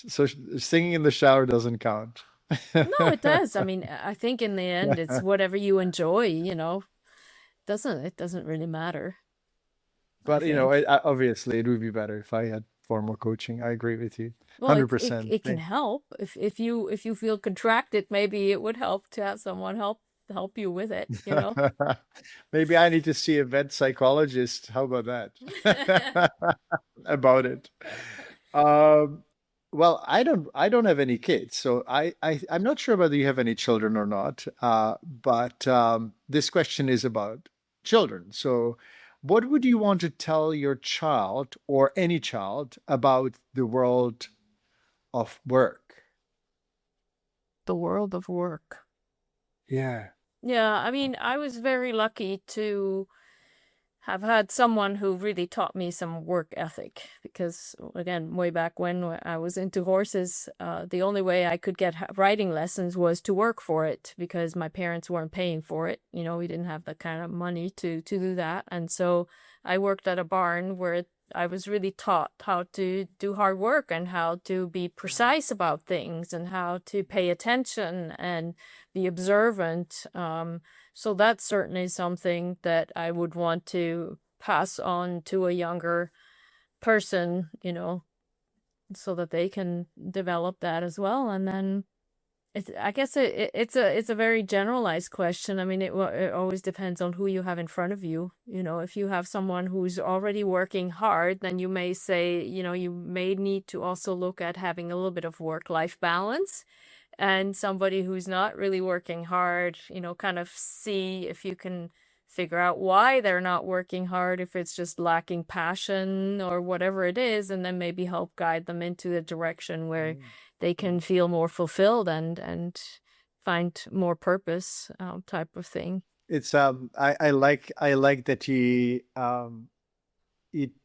So singing in the shower doesn't count. No, it does. I mean, I think in the end, it's whatever you enjoy, Doesn't it doesn't really matter, I But think. obviously it would be better if I had formal coaching. I agree with you, Well, it 100%. it can help if you feel contracted, maybe it would help to have someone help you with it. Maybe I need to see a vet psychologist. How about that? About it. Um, well, I don't have any kids, so I'm not sure whether you have any children or not. But this question is about children. So, what would you want to tell your child or any child about the world of work? The world of work. Yeah. Yeah, I mean, I was very lucky to have had someone who really taught me some work ethic because, again, way back when I was into horses, the only way I could get riding lessons was to work for it because my parents weren't paying for it. We didn't have the kind of money to do that. And so I worked at a barn where I was really taught how to do hard work and how to be precise about things and how to pay attention and be observant. So that's certainly something that I would want to pass on to a younger person, so that they can develop that as well. And then I guess it's a very generalized question. I mean, it always depends on who you have in front of you. If you have someone who's already working hard, then you may say, you may need to also look at having a little bit of work-life balance. And somebody who's not really working hard, kind of see if you can figure out why they're not working hard, if it's just lacking passion or whatever it is, and then maybe help guide them into the direction where Mm. they can feel more fulfilled and find more purpose, type of thing. It's I like that you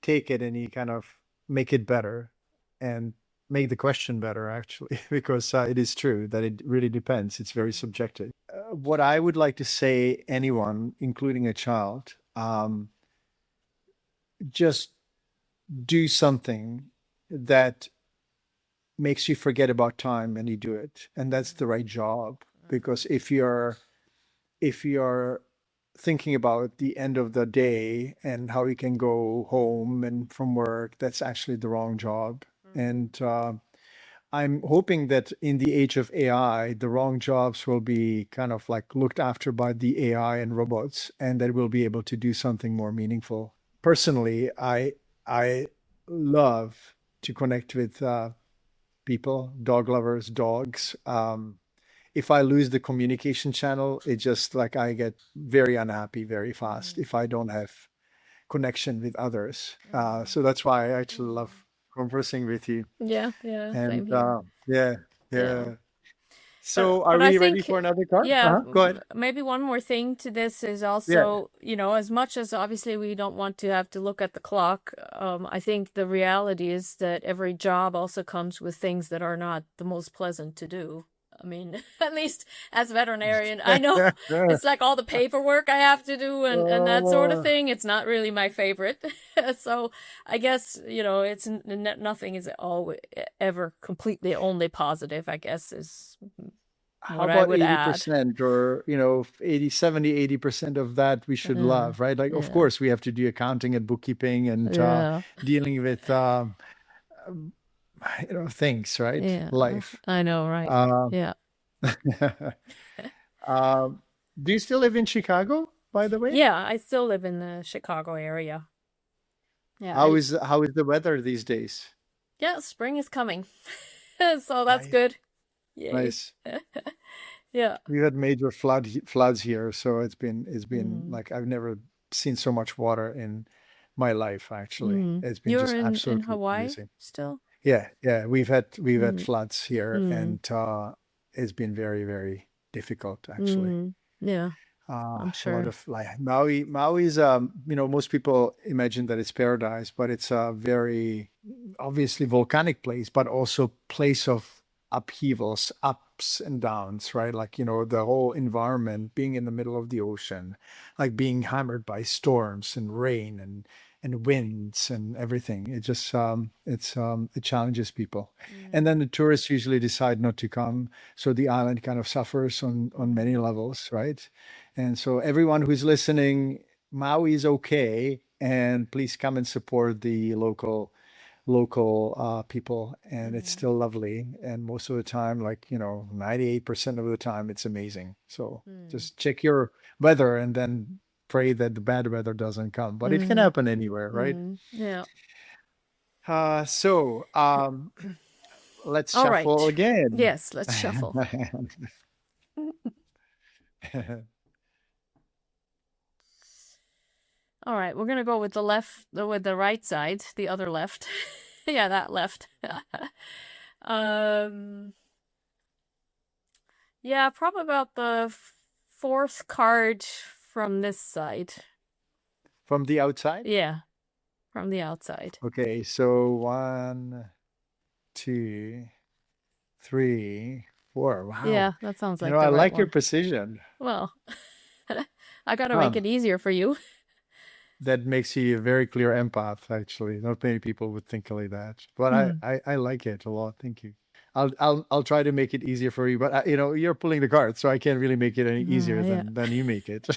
take it and you kind of make it better and make the question better actually because it is true that it really depends. It's very subjective. What I would like to say anyone, including a child, just do something that makes you forget about time and you do it, and that's the right job. Because if you're thinking about the end of the day and how you can go home and from work, that's actually the wrong job. And I'm hoping that in the age of AI, the wrong jobs will be kind of like looked after by the AI and robots, and that we'll be able to do something more meaningful. Personally, I love to connect with people, dog lovers, dogs. If I lose the communication channel, it just like I get very unhappy very fast if I don't have connection with others. So that's why I actually love conversing with you. Yeah, yeah, And same here. yeah, Yeah. yeah. So are But I we ready think, for another card? yeah, Uh-huh. Go ahead. maybe one more thing to this is Yeah. also, as much as obviously we don't want to have to look at the clock, I think the reality is that every job also comes with things that are not the most pleasant to do. I mean, at least as a veterinarian, I know it's like all the paperwork I have to do and that sort of Uh, thing. It's not really my favorite. So I guess, it's nothing is always ever completely only positive, I guess, is how what I about would add. 80% or 80, 70, 80% of that we should Yeah, love, right? Like of yeah, course we have to do accounting and bookkeeping and yeah, dealing with things, right? yeah. Life. I know, right? Uh, Yeah. um, do you still live in Chicago, by the way? Yeah, I still live in the Chicago area. Yeah, How is the weather these days? yeah, spring is coming. So that's Nice. good. Yay. Nice. Yeah. We had major floods here, so it's been Mm. like I've never seen so much water in my life, actually. Mm. It's been You're just in absolutely Hawaii amazing. still? Yeah, yeah, we've had Mm. floods here, Mm. and it's been very, very difficult, actually. Mm. Yeah, I'm A lot sure. of like Maui's most people imagine that it's paradise, but it's a very obviously volcanic place, but also place of upheavals, ups and downs, right? Like, the whole environment being in the middle of the ocean, like being hammered by storms and rain and winds and everything. It challenges people. And Mm. then the tourists usually decide not to come, so the island kind of suffers on many Mm. levels, right? And so everyone who's listening, Maui is okay, and please come and support the local people, and it's Mm. still lovely. And most of the time, like 98% of the time, it's amazing. So Mm. just check your weather and then pray that the bad weather doesn't come. But it can Mm. happen anywhere, right? Mm. Yeah. So let's All shuffle right. again. Yes, let's shuffle. All right, we're gonna go with with the right side, the other left. Yeah, that left. Um, yeah, probably about the fourth card from this side. From the outside. Yeah, from the outside. Okay, so 1, 2, 3, 4. Wow. Yeah, that sounds like I the right like your one. precision. Well, I gotta make Huh. it easier for you. That makes you a very clear empath, actually. Not many people would think like that. But I, Hmm. I, I like it a lot. Thank you. I'll try to make it easier for you, but you're pulling the cards, so I can't really make it any easier Yeah. than you make it.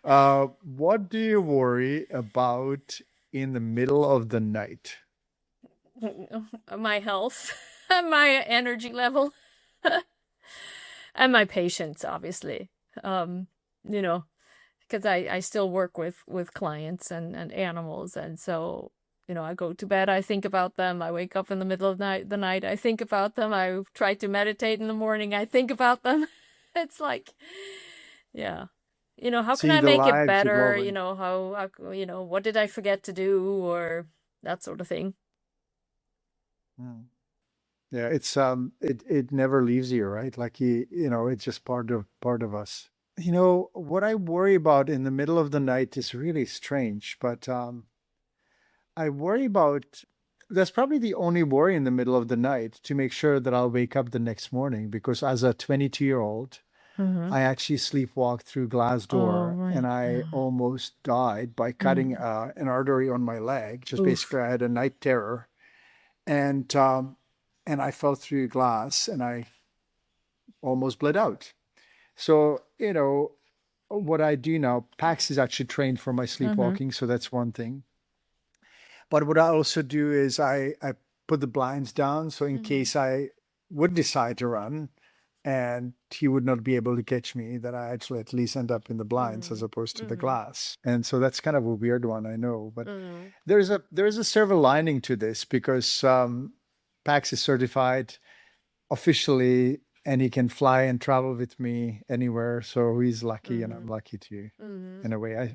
What do you worry about in the middle of the night? My health, my energy level, and my patience, obviously. Um, you know, because I still work with clients and animals, and so I go to bed, I think about them, I wake up in the middle of the night, I think about them, I try to meditate in the morning, I think about them. It's like, yeah, how can See I the make it lives better? evolving. What did I forget to do, or that sort of thing. Hmm. Yeah, it never leaves you, right? Like it's just part of us. What I worry about in the middle of the night is really strange, but I worry about that's probably the only worry in the middle of the night, to make sure that I'll wake up the next morning, because as a 22-year-old, Mm-hmm. I actually sleepwalked through glass Oh, door and right. I Yeah. almost died by cutting Mm. an artery on my leg. Just Oof. basically, I had a night terror, and I fell through glass and I almost bled out. So, what I do now, PAX is actually trained for my Mm-hmm. sleepwalking, so that's one thing. But what I also do is I put the blinds down, so in Mm-hmm. case I would decide to run and he would not be able to catch me, that I actually at least end up in the blinds as Mm-hmm. opposed to the Mm-hmm. glass. And so that's kind of a weird one, I know. But Mm-hmm. there's a silver lining to this, because PAX is certified officially, and he can fly and travel with me anywhere. So he's lucky, and I'm Mm-hmm. lucky too. Mm-hmm. In a way,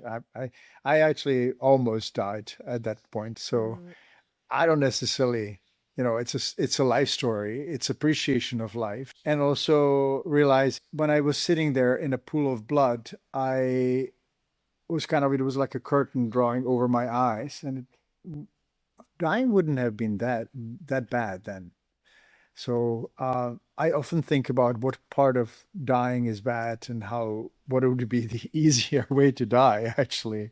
I actually almost died at that point. So Mm-hmm. I don't necessarily. it's a life story. It's appreciation of life. And also realize when I was sitting there in a pool of blood, it was like a curtain drawing over my eyes, and dying wouldn't have been that bad then. So I often think about what part of dying is bad and how what would be the easier way to die, actually.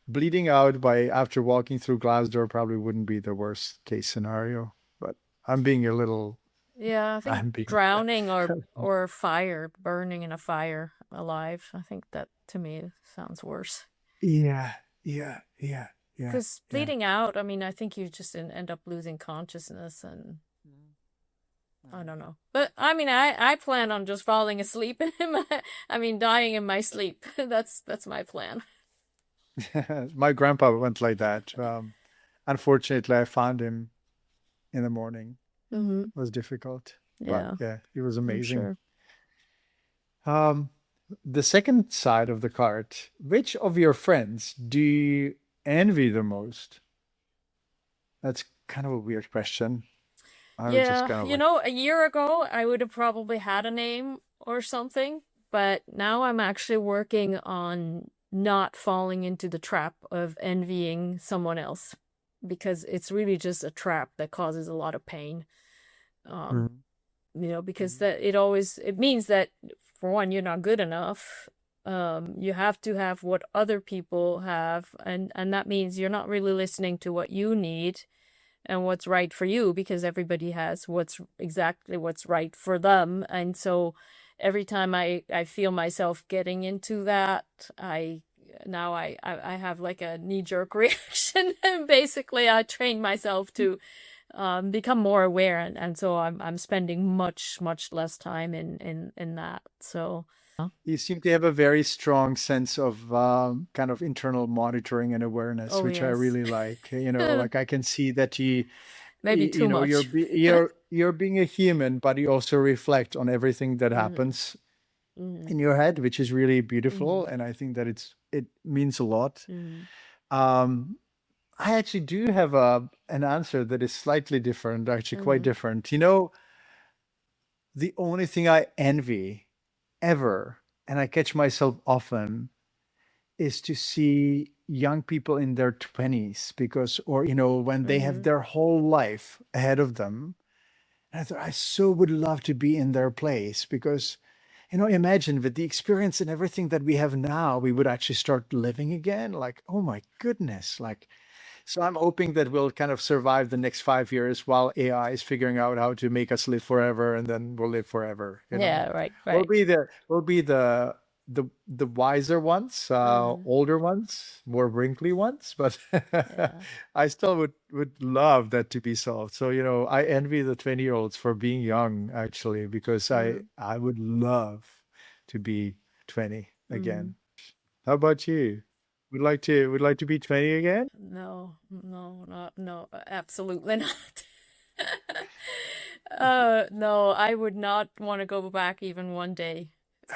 Bleeding out by after walking through glass door probably wouldn't be the worst case scenario, but I'm being a little, Yeah, I think I'm being, drowning or fire, burning in a fire alive. I think that to me sounds worse. yeah, yeah, yeah, yeah, Because yeah. bleeding out, I mean, I think you just end up losing consciousness and I don't know. But I mean, I plan on just falling asleep I mean, dying in my sleep. That's my plan. My grandpa went like that. Unfortunately, I found him in the morning. Hmm. It was difficult, but Yeah, yeah, he was I'm amazing. sure. Um, the second side of the card, which of your friends do you envy the most? That's kind of a weird question. I would just Yeah, kind of you like, know, a year ago I would have probably had a name or something, but now I'm actually working on not falling into the trap of envying someone else because it's really just a trap that causes a lot of pain. Um, Mhm. because that it means that for one, you're not good enough. You have to have what other people have, and that means you're not really listening to what you need and what's right for you because everybody has what's right for them. And so every time I feel myself getting into that, I have like a knee-jerk reaction and basically I train myself to become more aware, and so I'm spending much less time in that. So You seem to have a very strong sense of kind of internal monitoring and awareness, oh which I yes. really like. Like I can see that Maybe too much. you're being a human, but you also reflect on everything that Hmm. happens Hmm. in your head, which is really Hmm. beautiful. And I think that it means a lot. Hmm. Um, I actually do have an answer that is slightly different, actually quite Hmm. different. The only thing I envy ever, and I catch myself often, is to see young people in their 20s because, or, when they have Hmm. their whole life ahead of them. And I thought, I so would love to be in their place because, imagine with the experience and everything that we have now, we would actually start living again. Like, oh my goodness. Like, so I'm hoping that we'll kind of survive the next 5 years while AI is figuring out how to make us live forever, and then we'll live forever. Yeah, right, We'll right. be the wiser ones, Hmm. older ones, more wrinkly ones, but Yeah. I still would love that to be solved. So, I envy the 20-year-olds for being young actually, because I Hmm. I would love to be 20 Hmm. again. How about you? Would like to be 20 again? No, no, not no, absolutely not. No, I would not want to go back even one day.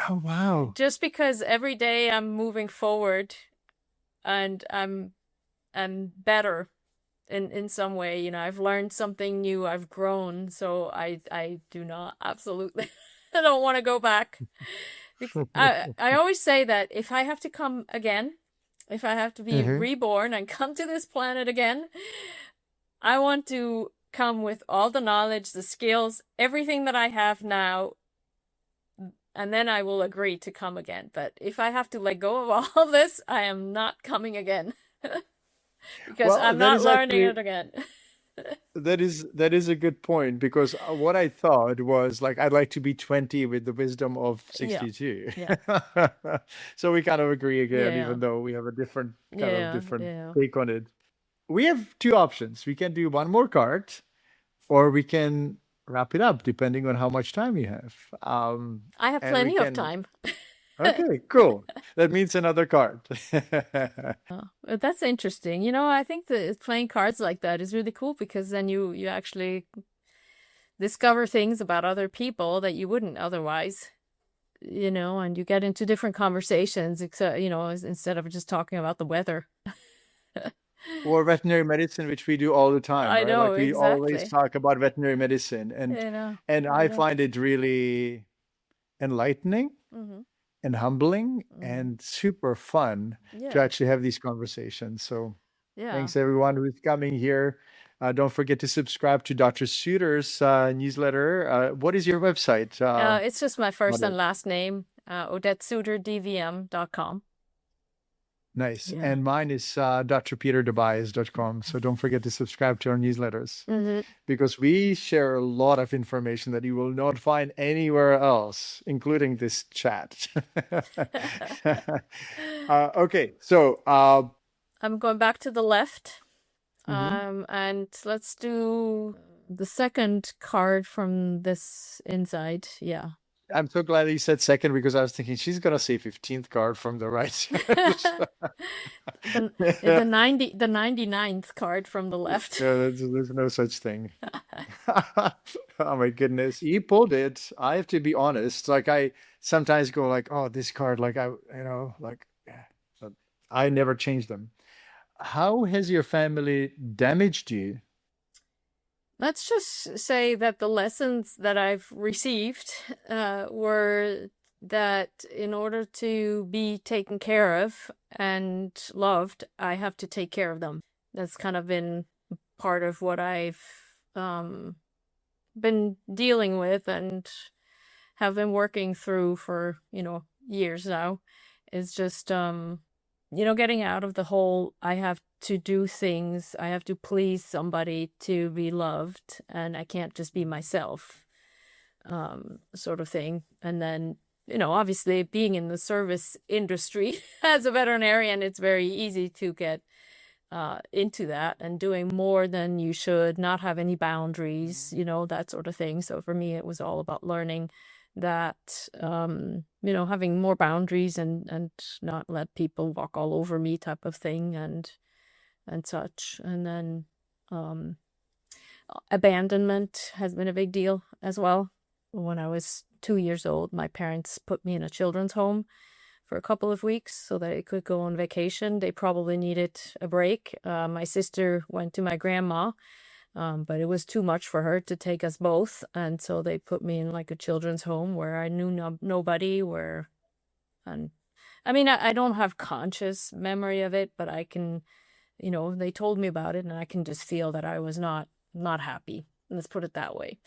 Oh wow. Just because every day I'm moving forward and I'm better in some way, I've learned something new, I've grown, so I do not absolutely I don't want to go back. I always say that if I have to come again, if I have to be Mhm. reborn and come to this planet again, I want to come with all the knowledge, the skills, everything that I have now, and then I will agree to come again. But if I have to let go of all this, I am not coming again because Well, I'm that not is learning actually it again. that is a good point because what I thought was like I'd like to be 20 with the wisdom of Yeah, 62. yeah, So we kind of agree again, yeah, even though we have a yeah, different yeah. take on it. We have two options. We can do one more card, or we can wrap it up depending on how much time you have. I have And we plenty of can, time. okay, cool. That means another card. But that's interesting. I think that playing cards like that is really cool because then you actually discover things about other people that you wouldn't otherwise, and you get into different conversations, except, instead of just talking about the weather. Or veterinary medicine, which we do all the time, I right? know, Like we always exactly. talk about veterinary medicine, You know, and I I know. find it really enlightening Hmm. and humbling Hmm. and super fun to Yeah, actually have these conversations. So yeah. thanks everyone who's coming here. Don't forget to subscribe to Dr. Suter's newsletter. What is your website, It's just my first and Odette? last name, OdetteSuterDVM.com. Nice. Yeah. And mine is drpeterdobias.com. So don't forget to subscribe to our newsletters Hmm. because we share a lot of information that you will not find anywhere else, including this chat. Okay. So, I'm going back to the left. mhm. And let's do the second card from this inside. Yeah. I'm so glad you said second because I was thinking she's gonna say 15th card from the right. the Yeah, the 99th card from the left. there's no such thing. Oh my goodness, you pulled it. I have to be honest. Like I sometimes go like, oh, this card, like like yeah, but I never change them. How has your family damaged you? Let's just say that the lessons that I've received were that in order to be taken care of and loved, I have to take care of them. That's kind of been part of what I've um, been dealing with and have been working through for, years now. Is just getting out of the whole I have to do things, I have to please somebody to be loved, and I can't just be myself, sort of thing. And then, obviously being in the service industry as a veterinarian, it's very easy to get into that and doing more than you should, not have any boundaries, that sort of thing. So for me, it was all about learning that, having more boundaries and not let people walk all over me type of thing and such. And then um, abandonment has been a big deal as well. When I was 2 years old, my parents put me in a children's home for a couple of weeks so that I could go on vacation. They probably needed a break. My sister went to my grandma, but it was too much for her to take us both. And so they put me in like a children's home where I knew nobody, and I mean, I don't have conscious memory of it, but I can, they told me about it and I can just feel that I was not happy. Let's put it that way.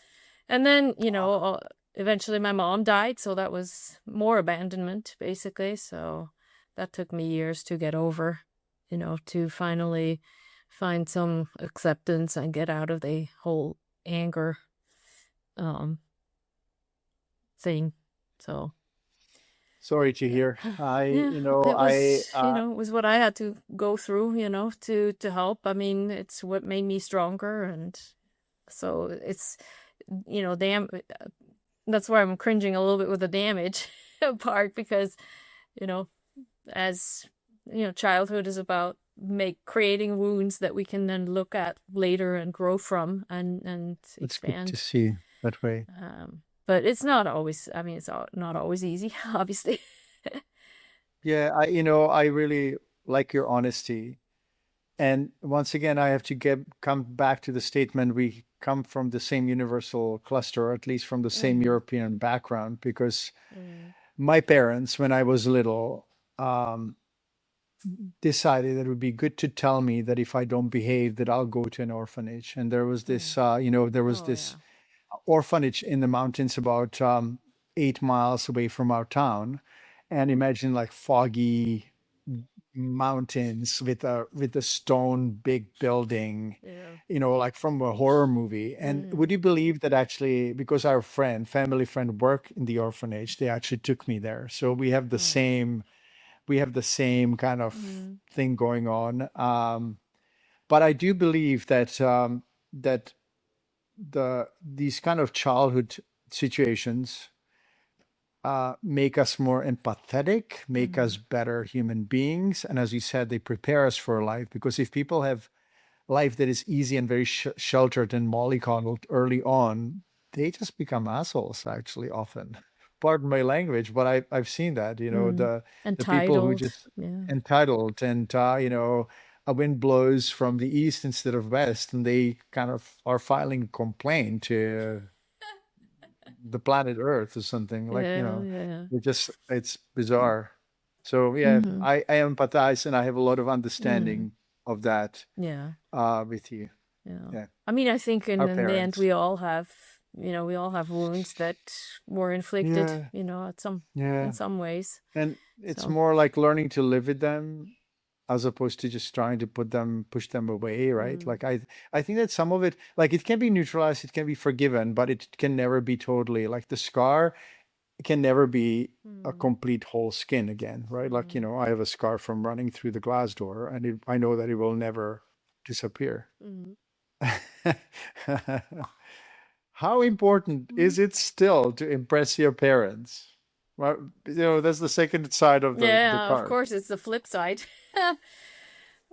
And then, eventually my mom died, so that was more abandonment, basically. So that took me years to get over, to finally find some acceptance and get out of the whole anger um thing. So Sorry to hear. yeah, it was, it was what I had to go through, to help. I mean, it's what made me stronger, and so it's, damn, that's why I'm cringing a little bit with the damage part because, you know, as childhood is about make creating wounds that we can then look at later and grow from and It's good to expand. see that way. But it's not always. I mean, it's not always easy, obviously. Yeah, I really like your honesty. And once again, I have to come back to the statement we come from the same universal cluster, or at least from the same Mm, European background, because mm, my parents, when I was little, um, decided that it would be good to tell me that if I don't behave, that I'll go to an orphanage. And there was mm. this, there was Oh this yeah. orphanage in the mountains about 8 miles away from our town. And imagine like foggy mountains with a stone big building, Yeah. like from a horror movie. And Mm, would you believe that actually, because our family friend worked in the orphanage, they actually took me there. So oh. we have the same kind of Mm, thing going on. But I do believe that that these kind of childhood situations make us more empathetic, make us mm, better human beings, and as you said, they prepare us for life. Because if people have life that is easy and very sheltered and mollycoddled early on, they just become assholes. Actually, often, pardon my language, but I've seen that. mm. The people who Entitled. just Yeah. entitled and a wind blows from the east instead of west, and they kind of are filing a complaint to the planet Earth or something. Like, Yeah, yeah. it's bizarre. So yeah, Mm-hmm. I empathize and I have a lot of Mm. understanding of that Yeah. with you. Yeah. Yeah, I mean, I think our in the end parents. we all have, we all have wounds that were inflicted, Yeah, at some in yeah. some ways. And it's So, more like learning to live with them as opposed to just trying to push them away, right? mm, Like I think that some of it, like it can be neutralized, it can be forgiven, but it can never be totally like the scar can never be a mm, complete whole skin again, right? Like, mm, I have a scar from running through the glass door and I know that it will never disappear. mm, How important mm. is it still to impress your parents? Well, that's the second side of the Yeah, of card. course, it's the flip side.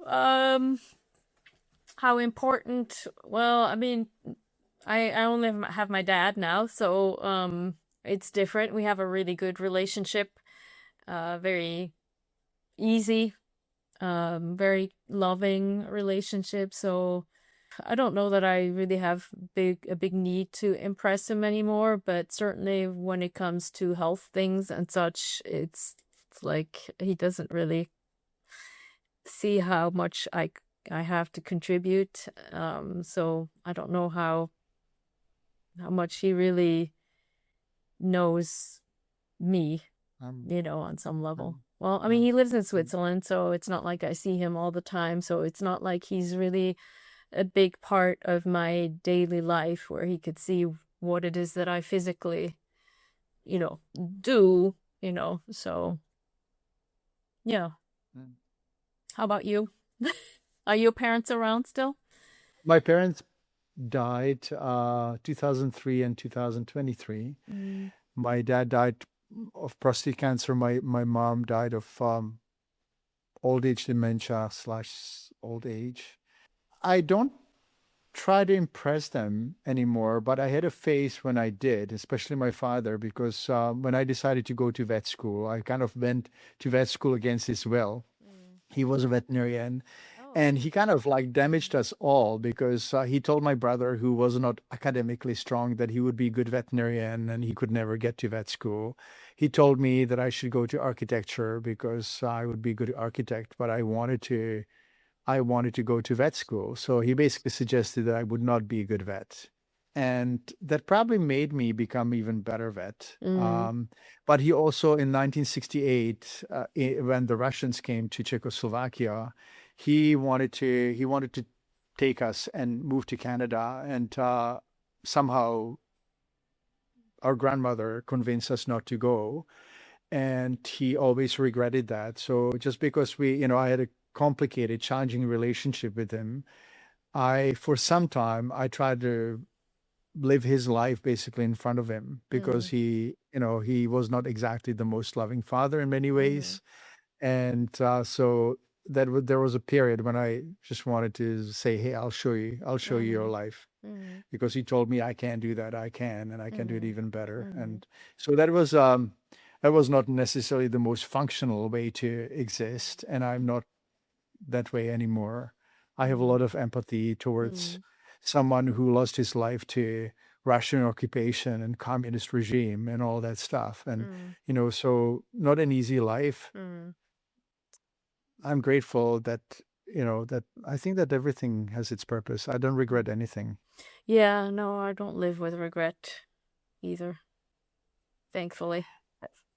Um, how important? Well, I mean, I only have my dad now, so it's different. We have a really good relationship, very easy, very loving relationship. So I don't know that I really have a big need to impress him anymore, but certainly when it comes to health things and such, it's like he doesn't really see how much I have to contribute. So I don't know how much he really knows me, Um, on some level. um, Well, I mean, um, he lives in um, Switzerland, so it's not like I see him all the time. So it's not like he's really a big part of my daily life where he could see what it is that I physically, you know, do. So, yeah. um, How about you? Are your parents around still? My parents died 2003 and 2023. Mm, My dad died of prostate cancer. My mom died of old age dementia slash old age. I don't try to impress them anymore, but I had a phase when I did, especially my father, because when I decided to go to vet school, I kind of went to vet school against his will. mm. He was a veterinarian, Oh. and he kind of like damaged us all because he told my brother, who was not academically strong, that he would be a good veterinarian and he could never get to vet school. He told me that I should go to architecture because I would be a good architect, but I wanted to go to vet school. So he basically suggested that I would not be a good vet. And that probably made me become even better vet. Mm, But he also, in 1968, when the Russians came to Czechoslovakia, he wanted to take us and move to Canada. And somehow our grandmother convinced us not to go, and he always regretted that. So just because I had a complicated, challenging relationship with him, for some time, I tried to live his life basically in front of him because mm, he was not exactly the most loving father in many mm, ways. And so there was a period when I just wanted to say, "Hey, I'll show you your mm, life," mm, because he told me I can't do that. I can, and I can do it mm, even better. mm, And so that was not necessarily the most functional way to exist, and I'm not that way anymore. I have a mm, lot of empathy towards mm, someone who lost his life to Russian occupation and communist regime and all that stuff. And mm, so not an easy life. mm. I'm grateful that I think that everything has its purpose. I don't regret Mm. anything. Yeah, no, I don't live with regret either, thankfully.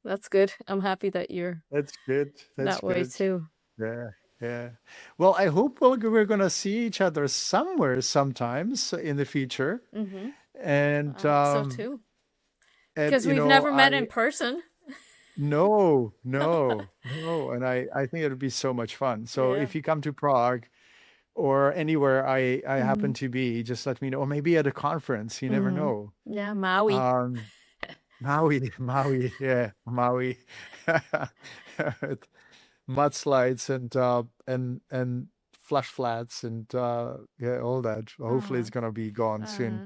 That's good. I'm happy that you're That's good. That's that way good. too. Yeah, yeah. Well, I hope we're gonna see each other somewhere sometimes in the future. Mm-hmm. And I hope so too. and Because we've never met in person. no, no, no, and I think it'd be so much fun. So Yeah. if you come to Prague or anywhere I Mm-hmm. happen to be, just let me know. Or maybe at a conference. You never Mm-hmm. know. Yeah, Maui. Um, Maui, Maui, yeah, Maui. Mudslides and flash flats and yeah, all that. Hopefully Uh-huh. it's gonna be gone soon.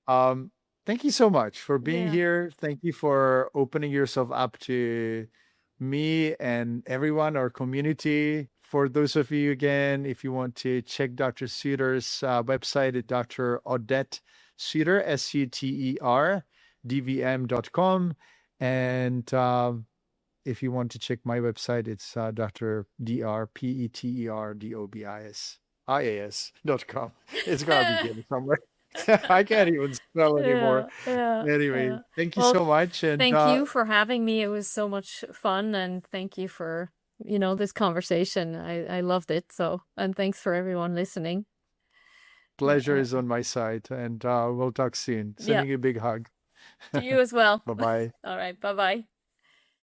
Uh-huh. Um, Thank you so much for being Yeah. here. Thank you for opening yourself up to me and everyone, our community, For those of you, again, if you want to check Dr. Suter's website at Dr. Odette Suter, SUTER, DVM.com. And if you want to check my website, it's Dr. DrPeterDobis.com. It's got to be here somewhere. I can't even spell anymore. Yeah, yeah, Anyway, yeah. thank you Well, so much. And thank you for having me. It was so much fun, and thank you for, this conversation. I loved it. So, and thanks for everyone listening. pleasure is on my side. And we'll talk soon. Yeah, Sending you a big hug. to you as well. Bye bye. All right, bye-bye.